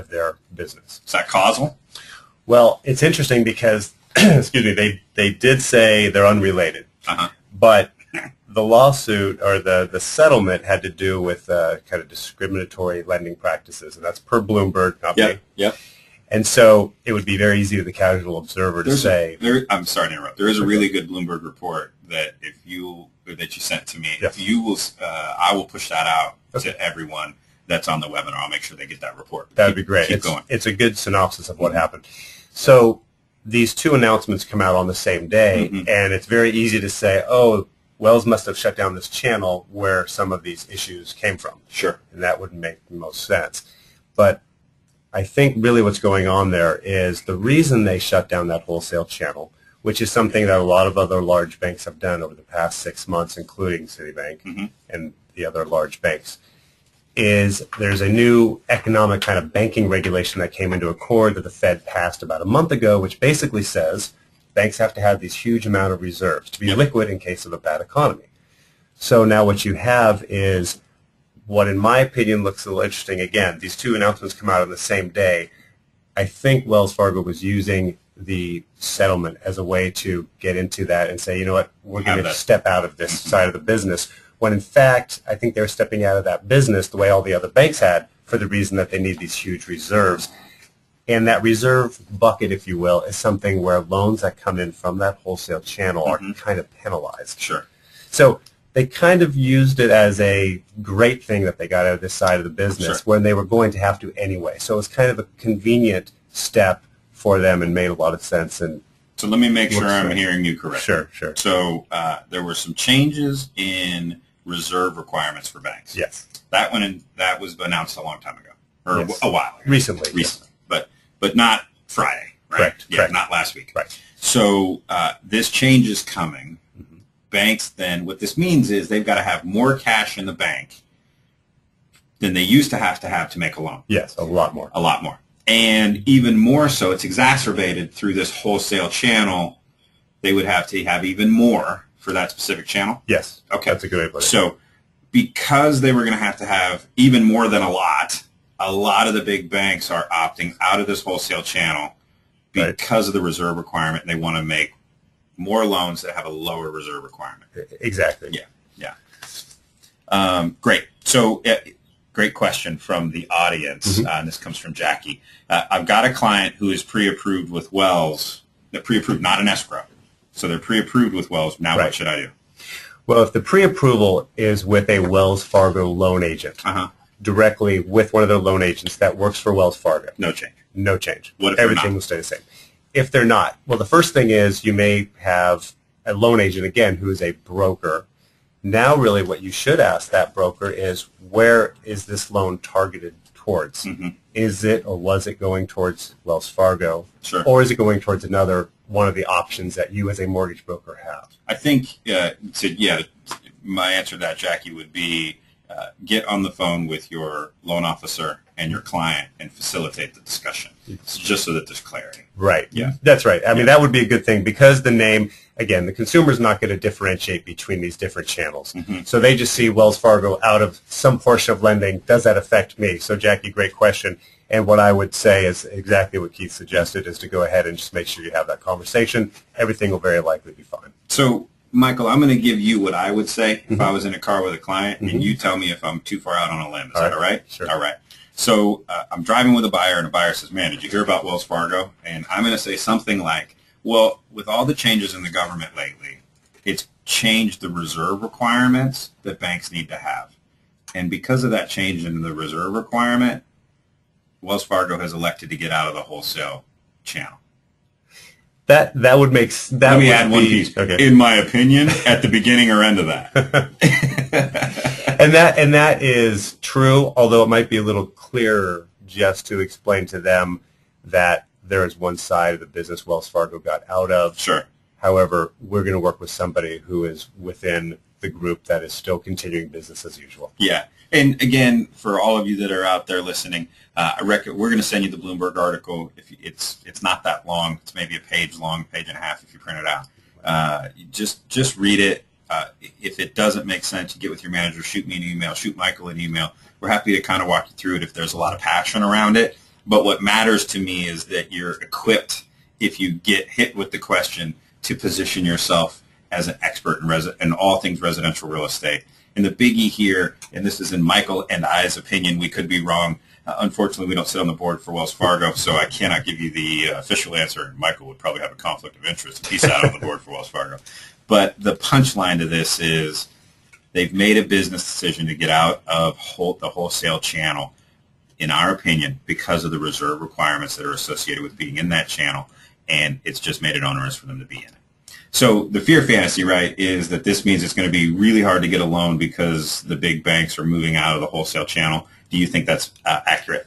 their business. Is that causal? Well, it's interesting because, excuse me, they did say they're unrelated. Uh-huh. But the lawsuit or the settlement had to do with kind of discriminatory lending practices, and that's per Bloomberg, not me. Yep. And so it would be very easy to the casual observer to say. I'm sorry to interrupt. There is a really good Bloomberg report that you sent to me. Yes. If you will, I will push that out to everyone that's on the webinar. I'll make sure they get that report. That would be great. Keep going. It's a good synopsis of what happened. So these two announcements come out on the same day, and it's very easy to say, oh, Wells must have shut down this channel where some of these issues came from. Sure. And that wouldn't make the most sense. But I think really what's going on there is the reason they shut down that wholesale channel, which is something that a lot of other large banks have done over the past 6 months, including Citibank and the other large banks, is there's a new economic kind of banking regulation that came into accord that the Fed passed about a month ago, which basically says banks have to have these huge amount of reserves to be liquid in case of a bad economy. So now what you have is what, in my opinion, looks a little interesting. Again, these two announcements come out on the same day. I think Wells Fargo was using the settlement as a way to get into that and say, you know what, we're going to step out of this side of the business, when in fact, I think they're stepping out of that business the way all the other banks had for the reason that they need these huge reserves. And that reserve bucket, if you will, is something where loans that come in from that wholesale channel are kind of penalized. Sure. So they kind of used it as a great thing that they got out of this side of the business when they were going to have to anyway. So it was kind of a convenient step for them and made a lot of sense. And So let me make sure I'm hearing you correctly. Sure. So there were some changes in reserve requirements for banks. Yes. That was announced a long time ago, or Yes. a while ago. Recently. But not Friday, right? Correct. Yeah, Correct. not last week. Right. So this change is coming. Mm-hmm. Banks then, what this means is they've got to have more cash in the bank than they used to have to make a loan. Yes, a lot more. A lot more. And even more so, it's exacerbated through this wholesale channel. They would have to have even more for that specific channel. Yes. Okay. That's a good way to put it. So because they were going to have even more than a lot of the big banks are opting out of this wholesale channel because of the reserve requirement. And they want to make more loans that have a lower reserve requirement. Exactly. Yeah. Great. So great question from the audience. And this comes from Jackie. I've got a client who is pre-approved with Wells. They're pre-approved, not an escrow. So they're pre-approved with Wells. Now what should I do? Well, if the pre-approval is with a Wells Fargo loan agent, directly with one of their loan agents that works for Wells Fargo. No change. No change. What if everything will stay the same? If they're not, well, the first thing is you may have a loan agent, again, who is a broker. Now, really, what you should ask that broker is, where is this loan targeted towards? Is it or was it going towards Wells Fargo? Sure. Or is it going towards another one of the options that you as a mortgage broker have? I think, my answer to that, Jackie, would be get on the phone with your loan officer and your client and facilitate the discussion, just so that there's clarity. Right. Yeah. That's right. I mean, that would be a good thing because the name, again, the consumer's not going to differentiate between these different channels. So they just see Wells Fargo out of some portion of lending. Does that affect me? So, Jackie, great question. And what I would say is exactly what Keith suggested, is to go ahead and just make sure you have that conversation. Everything will very likely be fine. So, Michael, I'm going to give you what I would say if I was in a car with a client, and you tell me if I'm too far out on a limb. Is that all right? Sure. All right. So I'm driving with a buyer, and a buyer says, man, did you hear about Wells Fargo? And I'm going to say something like, well, with all the changes in the government lately, it's changed the reserve requirements that banks need to have. And because of that change in the reserve requirement, Wells Fargo has elected to get out of the wholesale channel. That would make that. Let me add one piece. Okay. In my opinion, at the beginning or end of that. and that is true, although it might be a little clearer just to explain to them that there is one side of the business Wells Fargo got out of. Sure. However, we're going to work with somebody who is within the group that is still continuing business as usual. Yeah. And again, for all of you that are out there listening, we're going to send you the Bloomberg article. If it's not that long. It's maybe a page long, page and a half if you print it out. Just read it. If it doesn't make sense, you get with your manager, shoot me an email, shoot Michael an email. We're happy to kind of walk you through it if there's a lot of passion around it. But what matters to me is that you're equipped, if you get hit with the question, to position yourself as an expert in all things residential real estate. And the biggie here, and this is in Michael and I's opinion, we could be wrong. Unfortunately, we don't sit on the board for Wells Fargo, so I cannot give you the official answer. Michael would probably have a conflict of interest if he sat on the board for Wells Fargo. But the punchline to this is they've made a business decision to get out of the wholesale channel, in our opinion, because of the reserve requirements that are associated with being in that channel, and it's just made it onerous for them to be in it. So the fear fantasy, right, is that this means it's going to be really hard to get a loan because the big banks are moving out of the wholesale channel. Do you think that's accurate?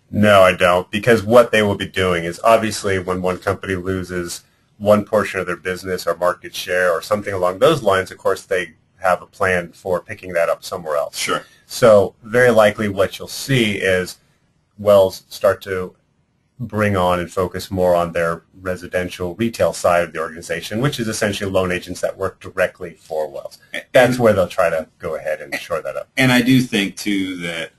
No, I don't, because what they will be doing is obviously when one company loses one portion of their business or market share or something along those lines, of course, they have a plan for picking that up somewhere else. Sure. So very likely what you'll see is Wells start to bring on and focus more on their residential retail side of the organization, which is essentially loan agents that work directly for Wells. That's where they'll try to go ahead and shore that up. And I do think, too, that,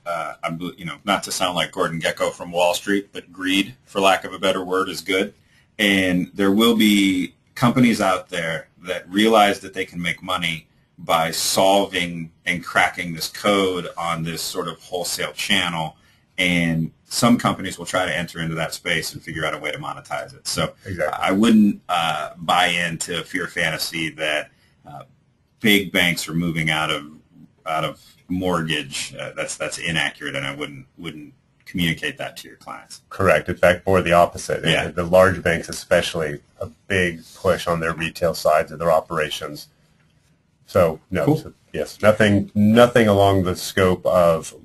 not to sound like Gordon Gekko from Wall Street, but greed, for lack of a better word, is good. And there will be companies out there that realize that they can make money by solving and cracking this code on this sort of wholesale channel. And some companies will try to enter into that space and figure out a way to monetize it. So exactly. I wouldn't buy into fear fantasy that big banks are moving out of mortgage. That's inaccurate, and I wouldn't communicate that to your clients. Correct. In fact, more the opposite. Yeah. The large banks especially, a big push on their retail sides of their operations. So, no, Cool. So, yes, nothing along the scope of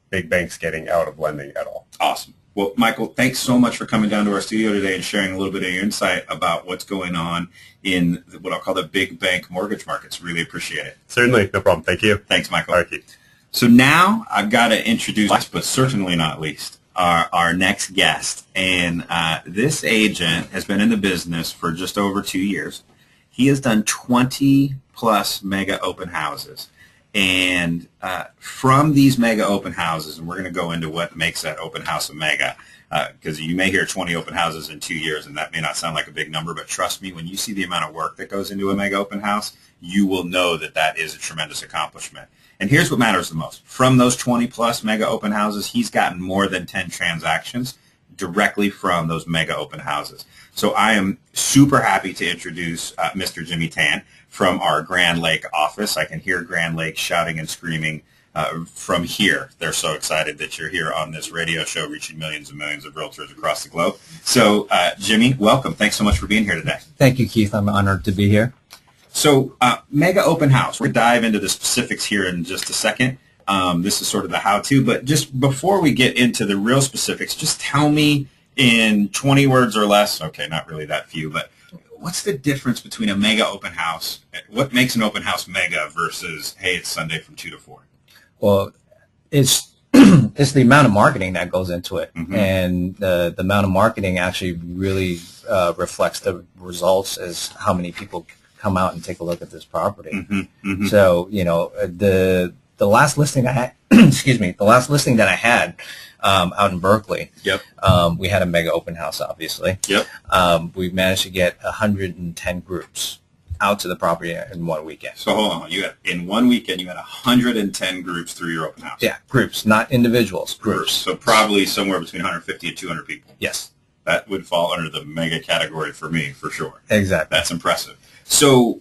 big banks getting out of lending at all. Awesome. Well, Michael, thanks so much for coming down to our studio today and sharing a little bit of your insight about what's going on in what I'll call the big bank mortgage markets. Really appreciate it. Certainly, no problem. Thank you. Thanks, Michael. All right, Keith. So now I've got to introduce, last but certainly not least, our next guest. And this agent has been in the business for just over 2 years. He has done 20-plus mega open houses. And from these mega open houses, and we're going to go into what makes that open house a mega, because you may hear 20 open houses in 2 years, and that may not sound like a big number, but trust me, when you see the amount of work that goes into a mega open house, you will know that that is a tremendous accomplishment. And here's what matters the most. From those 20-plus mega open houses, he's gotten more than 10 transactions directly from those mega open houses. So I am super happy to introduce Mr. Jimmy Tan from our Grand Lake office. I can hear Grand Lake shouting and screaming from here. They're so excited that you're here on this radio show reaching millions and millions of realtors across the globe. So Jimmy, welcome. Thanks so much for being here today. Thank you, Keith. I'm honored to be here. So mega open house. We're going to dive into the specifics here in just a second. This is sort of the how-to, but just before we get into the real specifics, just tell me in 20 words or less, okay, not really that few, but what's the difference between a mega open house? What makes an open house mega versus, hey, it's Sunday from 2 to 4? Well, it's it's the amount of marketing that goes into it, and the amount of marketing actually really reflects the results as how many people come out and take a look at this property. So, you know, the last listing I had, excuse me, the last listing that I had out in Berkeley, we had a mega open house, obviously. We managed to get 110 groups out to the property in one weekend. So hold on, in one weekend you had 110 groups through your open house. Yeah, groups, not individuals, groups. So probably somewhere between 150 and 200 people. Yes. That would fall under the mega category for me, for sure. Exactly. That's impressive. So,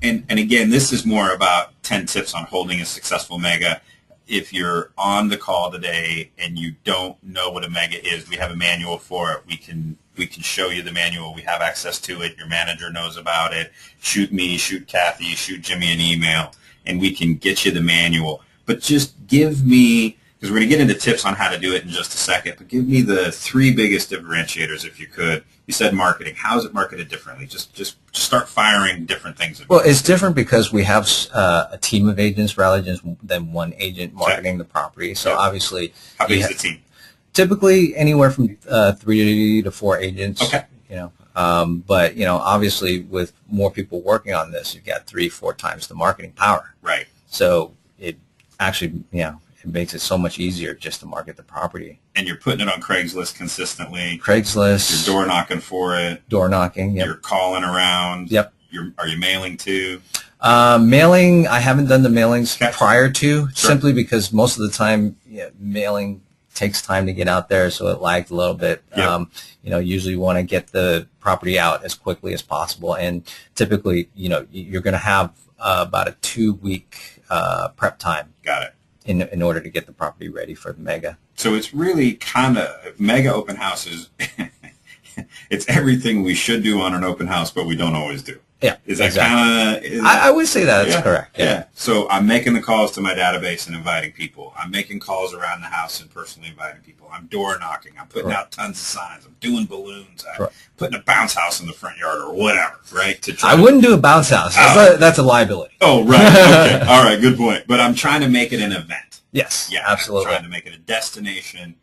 and again, this is more about 10 tips on holding a successful mega. If you're on the call today and you don't know what a mega is, we have a manual for it. We can show you the manual. We have access to it. Your manager knows about it. Shoot me, shoot Kathy, shoot Jimmy an email, and we can get you the manual. But just give me, because we're going to get into tips on how to do it in just a second, but give me the 3 biggest differentiators, if you could. You said marketing. How is it marketed differently? Just start firing different things. Well, it's different because we have a team of agents rather than one agent marketing the property. So obviously, how big is the team? Typically anywhere from 3 to 4 agents. Okay. You know, but you know, obviously with more people working on this, you've got 3-4 times the marketing power. Right. So it actually, you know, it makes it so much easier just to market the property. And you're putting it on Craigslist consistently. Craigslist. You're door knocking for it. Door knocking, yep. You're calling around. Yep. Are you mailing too? Mailing, I haven't done the mailings prior to, Sure. simply because most of the time, mailing takes time to get out there, so it lagged a little bit. Yep. You know, usually you want to get the property out as quickly as possible, and typically, you know, you're going to have about a 2-week prep time. Got it. In order to get the property ready for the mega. So it's really kind of mega open houses. It's everything we should do on an open house, but we don't always do. Yeah, is that exactly. kind of? I would say that's correct. Yeah. So I'm making the calls to my database and inviting people. I'm making calls around the house and personally inviting people. I'm door knocking. I'm putting out tons of signs. I'm doing balloons. I'm putting a bounce house in the front yard or whatever, right? I wouldn't do a bounce house. That's a liability. Oh, right. Okay. All right. Good point. But I'm trying to make it an event. Yes. Yeah. Absolutely. I'm trying to make it a destination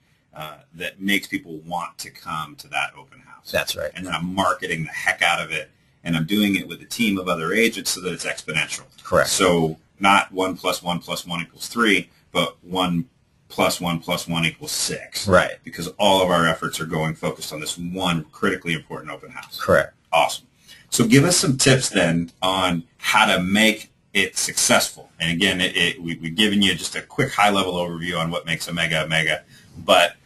that makes people want to come to that open house. That's right. And then I'm marketing the heck out of it. And I'm doing it with a team of other agents so that it's exponential. Correct. So not 1 + 1 + 1 = 3, but 1 + 1 + 1 = 6. Right. Because all of our efforts are going focused on this one critically important open house. Correct. Awesome. So give us some tips then on how to make it successful. And again, we've given you just a quick high-level overview on what makes a mega. But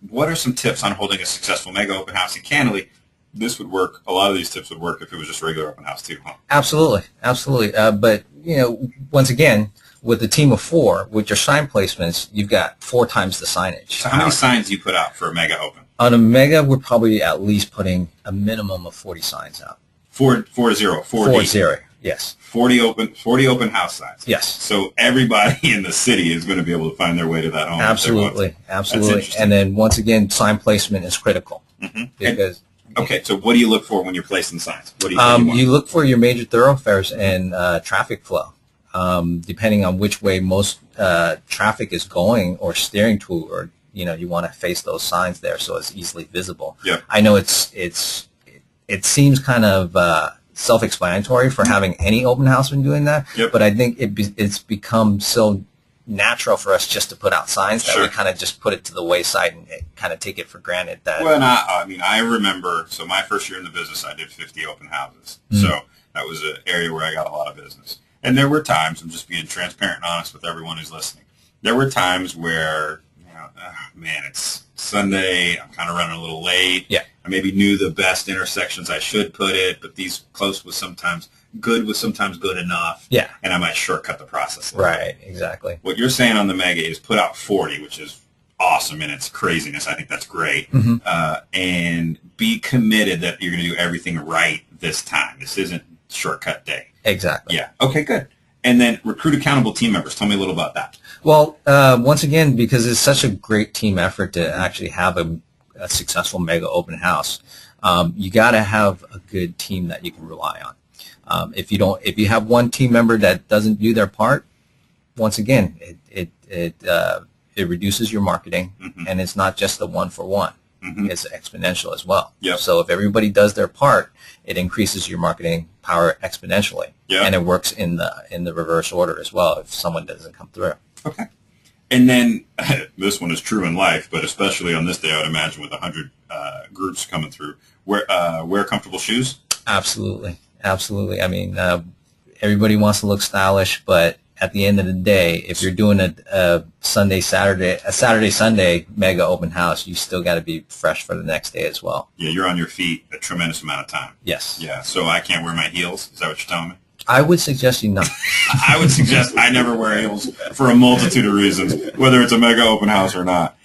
what are some tips on holding a successful mega open house? And candidly, this would work. A lot of these tips would work if it was just a regular open house too, huh? Absolutely. But, you know, once again, With a team of 4, with your sign placements, you've got 4 times the signage. So how many signs do you put out for a mega open? On a mega, we're probably at least putting a minimum of 40 signs out. 40, 40, yes. 40 open house signs. Yes. So everybody in the city is going to be able to find their way to that home. Absolutely, absolutely. And then once again, sign placement is critical because. Okay, so what do you look for when you're placing signs? What do you you look for your major thoroughfares and traffic flow. Depending on which way most traffic is going or steering to, or you want to face those signs there so it's easily visible. Yeah. I know it seems kind of self-explanatory for having any open house when doing that, but I think it's become so natural for us just to put out signs that we kind of just put it to the wayside and kind of take it for granted that. Well, I remember. So my first year in the business, I did 50 open houses. So that was an area where I got a lot of business. And there were times, I'm just being transparent and honest with everyone who's listening, there were times where, man, it's Sunday, I'm kind of running a little late. Yeah. I maybe knew the best intersections I should put it, but these close was sometimes good enough. Yeah. And I might shortcut the process. Right, exactly. What you're saying on the mega is put out 40, which is awesome in its craziness. I think that's great. And be committed that you're going to do everything right this time. This isn't shortcut day. Exactly. Yeah. Okay, good. And then recruit accountable team members. Tell me a little about that. Well, once again, because it's such a great team effort to actually have a successful mega open house, you got to have a good team that you can rely on. If you have one team member that doesn't do their part, once again, it reduces your marketing, and it's not just the 1-for-1. It's exponential as well. Yep. So if everybody does their part, it increases your marketing power exponentially, and it works in the reverse order as well if someone doesn't come through. Okay. And then this one is true in life, but especially on this day, I would imagine with 100 groups coming through. Wear comfortable shoes? Absolutely. Absolutely. I mean, everybody wants to look stylish, but at the end of the day, if you're doing a Saturday-Sunday mega open house, you still got to be fresh for the next day as well. Yeah, you're on your feet a tremendous amount of time. Yes. Yeah, so I can't wear my heels? Is that what you're telling me? I would suggest you not. I would suggest I never wear heels for a multitude of reasons, whether it's a mega open house or not.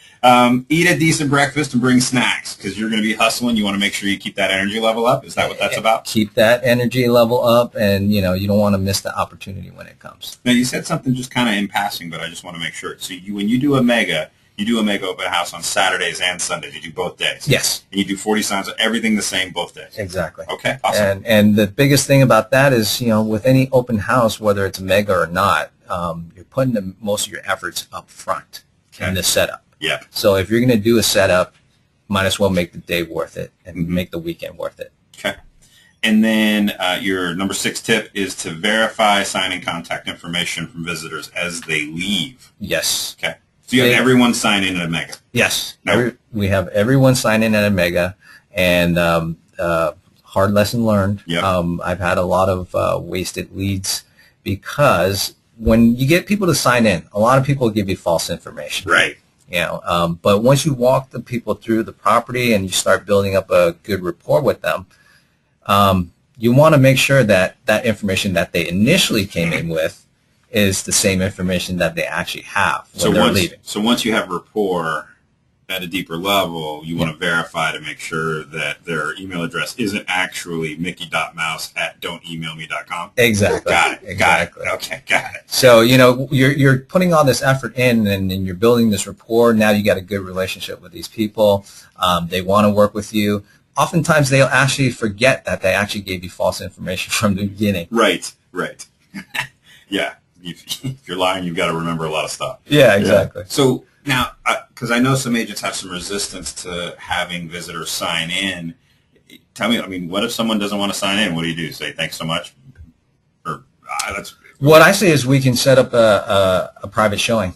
Eat a decent breakfast and bring snacks because you're going to be hustling. You want to make sure you keep that energy level up. Is that what that's about? Keep that energy level up, and you don't want to miss the opportunity when it comes. Now, you said something just kind of in passing, but I just want to make sure. So when you do a mega open house on Saturdays and Sundays. You do both days. Yes. And you do 40 signs, everything the same both days. Exactly. Okay, awesome. And the biggest thing about that is, with any open house, whether it's a mega or not, you're putting most of your efforts up front in the setup. Yeah. So if you're going to do a setup, might as well make the day worth it and make the weekend worth it. Okay. And then your number 6 tip is to verify sign-in contact information from visitors as they leave. Yes. Okay. So you have everyone sign in at a mega. Yes. We have everyone sign in at a mega, and hard lesson learned. Yep. I've had a lot of wasted leads because when you get people to sign in, a lot of people give you false information. Right. But once you walk the people through the property and you start building up a good rapport with them, you want to make sure that that information that they initially came in with is the same information that they actually have when they're leaving. So once you have rapport at a deeper level, you want to verify to make sure that their email address isn't actually mickey.mouse@don'temailme.com. Exactly. Got it. Exactly. Got it. Okay, got it. So, you're putting all this effort in and you're building this rapport. Now you got a good relationship with these people. They want to work with you. Oftentimes they'll actually forget that they actually gave you false information from the beginning. Right. Yeah. If you're lying, you've got to remember a lot of stuff. Yeah, exactly. Yeah. So now, because I know some agents have some resistance to having visitors sign in. Tell me, what if someone doesn't want to sign in? What do? Say thanks so much? Or what I say is we can set up a private showing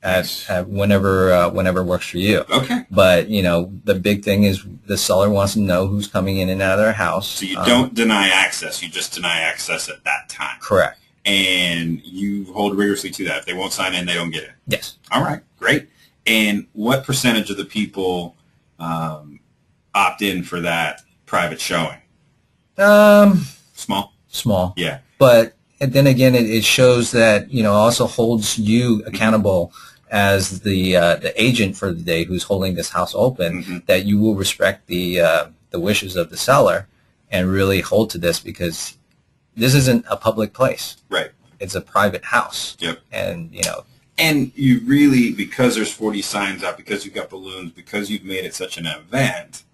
at whenever works for you. Okay. But the big thing is the seller wants to know who's coming in and out of their house. So you don't deny access; you just deny access at that time. Correct. And you hold rigorously to that. If they won't sign in, they don't get it. Yes. All right, great. And what percentage of the people opt in for that private showing? Small. Yeah. But and then again, it shows that, also holds you accountable as the agent for the day who's holding this house open, that you will respect the wishes of the seller and really hold to this, because this isn't a public place. Right. It's a private house. Yep. And, And you really, because there's 40 signs out, because you've got balloons, because you've made it such an event,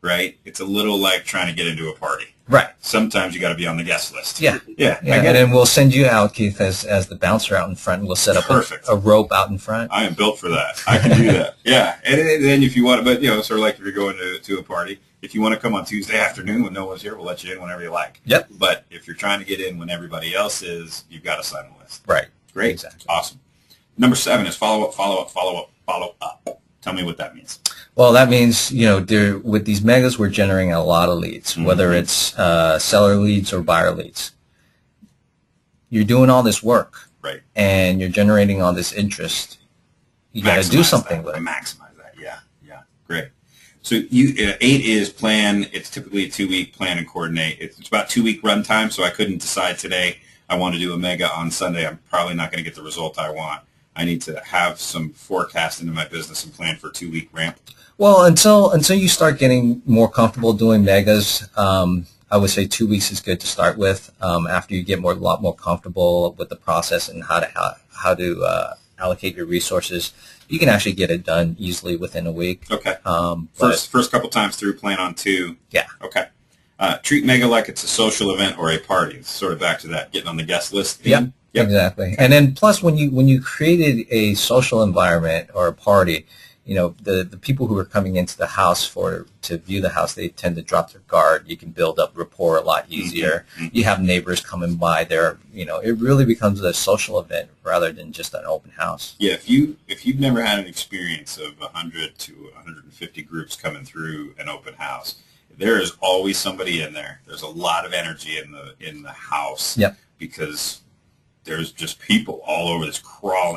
right? It's a little like trying to get into a party. Right. Sometimes you got to be on the guest list. Yeah. Yeah. And then we'll send you out, Keith, as the bouncer out in front. We'll set up a rope out in front. I am built for that. I can do that. Yeah. And then if you want, but sort of like if you're going to a party, if you want to come on Tuesday afternoon when no one's here, we'll let you in whenever you like. Yep. But if you're trying to get in when everybody else is, you've got to sign the list. Right. Great. Exactly. Awesome. Number 7 is follow up, follow up, follow up, follow up. Tell me what that means. Well, that means, with these megas, we're generating a lot of leads, whether it's seller leads or buyer leads. You're doing all this work, right? And you're generating all this interest. You got to do something with it. Maximize that. Yeah. Great. So 8 is plan. It's typically a 2-week plan and coordinate. It's about 2-week run time, so I couldn't decide today I want to do a mega on Sunday. I'm probably not going to get the result I want. I need to have some forecast into my business and plan for a 2-week ramp. Well, until you start getting more comfortable doing megas, I would say 2 weeks is good to start with. After you get a lot more comfortable with the process and how to allocate your resources, you can actually get it done easily within a week. Okay. First couple times through, plan on 2. Yeah. Okay. Treat mega like it's a social event or a party. It's sort of back to that getting on the guest list theme. Yep. Exactly. And then plus when you created a social environment or a party, the people who are coming into the house to view the house, they tend to drop their guard. You can build up rapport a lot easier. You have neighbors coming by there. It really becomes a social event rather than just an open house. Yeah, if you've never had an experience of 100 to 150 groups coming through an open house, there is always somebody in there. There's a lot of energy in the house. Yep. Because there's just people all over this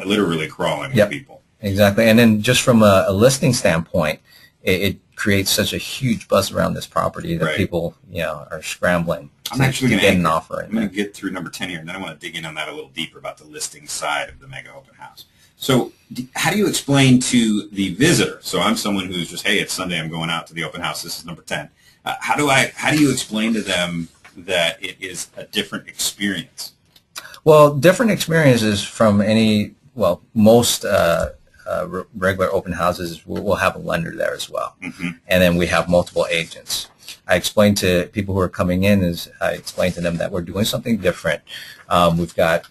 literally crawling with people. Exactly. And then just from a listing standpoint, it creates such a huge buzz around this property that people, are scrambling to get an offer. I'm going to get through number 10 here, and then I want to dig in on that a little deeper about the listing side of the mega open house. So how do you explain to the visitor? So I'm someone who's just, hey, it's Sunday, I'm going out to the open house. This is number 10. How do you explain to them that it is a different experience? Well, different experiences from most regular open houses will have a lender there as well. And then we have multiple agents. I explain to people who are coming in I explain to them that we're doing something different. We've got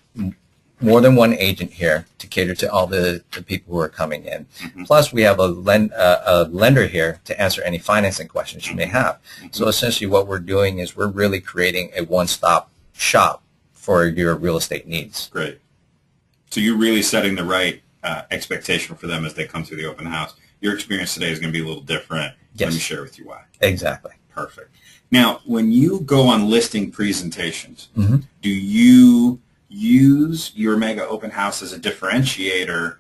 more than one agent here to cater to all the people who are coming in. Plus, we have a lender here to answer any financing questions you may have. So essentially what we're doing is we're really creating a one-stop shop for your real estate needs. Great. So you're really setting the right expectation for them as they come through the open house. Your experience today is going to be a little different. Yes. Let me share with you why. Exactly. Perfect. Now, when you go on listing presentations, do you use your mega open house as a differentiator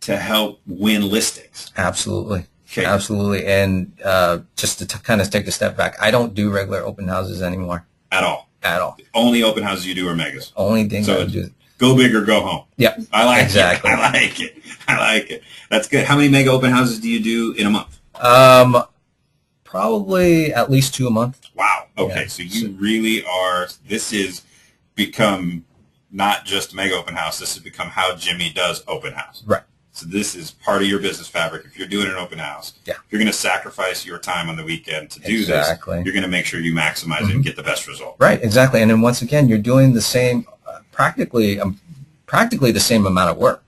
to help win listings? Absolutely. Okay. Absolutely. And just to kind of take a step back, I don't do regular open houses anymore. At all? At all. The only open houses you do are megas? Only thing I do. Go big or go home. Yep. I like exactly. it. I like it. That's good. How many mega open houses do you do in a month? Probably at least 2 a month. Wow. Okay. Yeah. So you really are, this has become not just mega open house. This has become how Jimmy does open house. Right. So this is part of your business fabric. If you're doing an open house, if you're going to sacrifice your time on the weekend to do this, you're going to make sure you maximize it and get the best result. Right, exactly. And then once again, you're doing the same, practically the same amount of work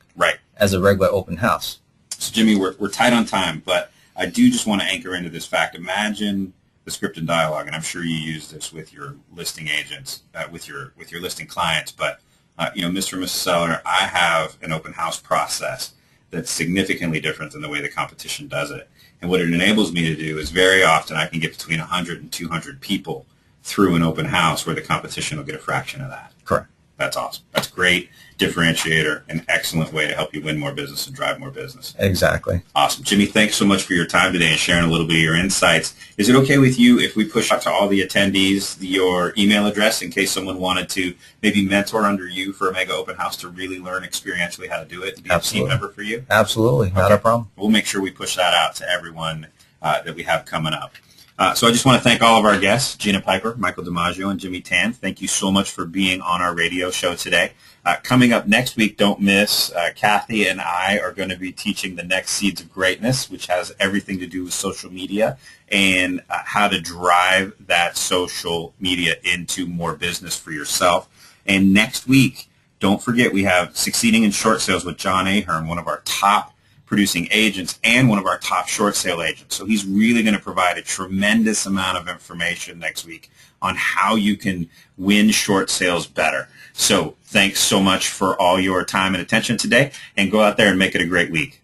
as a regular open house. So Jimmy, we're tight on time, but I do just want to anchor into this fact. Imagine the script and dialogue, and I'm sure you use this with your listing agents, with your listing clients. But Mr. and Mrs. Seller, I have an open house process that's significantly different than the way the competition does it. And what it enables me to do is very often I can get between 100 and 200 people through an open house where the competition will get a fraction of that. Correct. That's awesome. That's great. differentiator, an excellent way to help you win more business and drive more business. Exactly. Awesome. Jimmy, thanks so much for your time today and sharing a little bit of your insights. Is it okay with you if we push out to all the attendees your email address in case someone wanted to maybe mentor under you for a mega open house to really learn experientially how to do it and be a team member for you? Absolutely. Not a problem. We'll make sure we push that out to everyone that we have coming up. So I just want to thank all of our guests, Gina Piper, Michael DiMaggio, and Jimmy Tan. Thank you so much for being on our radio show today. Coming up next week, don't miss, Kathy and I are going to be teaching the next Seeds of Greatness, which has everything to do with social media and how to drive that social media into more business for yourself. And next week, don't forget, we have Succeeding in Short Sales with John Ahern, one of our top producing agents and one of our top short sale agents. So he's really going to provide a tremendous amount of information next week on how you can win short sales better. So thanks so much for all your time and attention today, and go out there and make it a great week.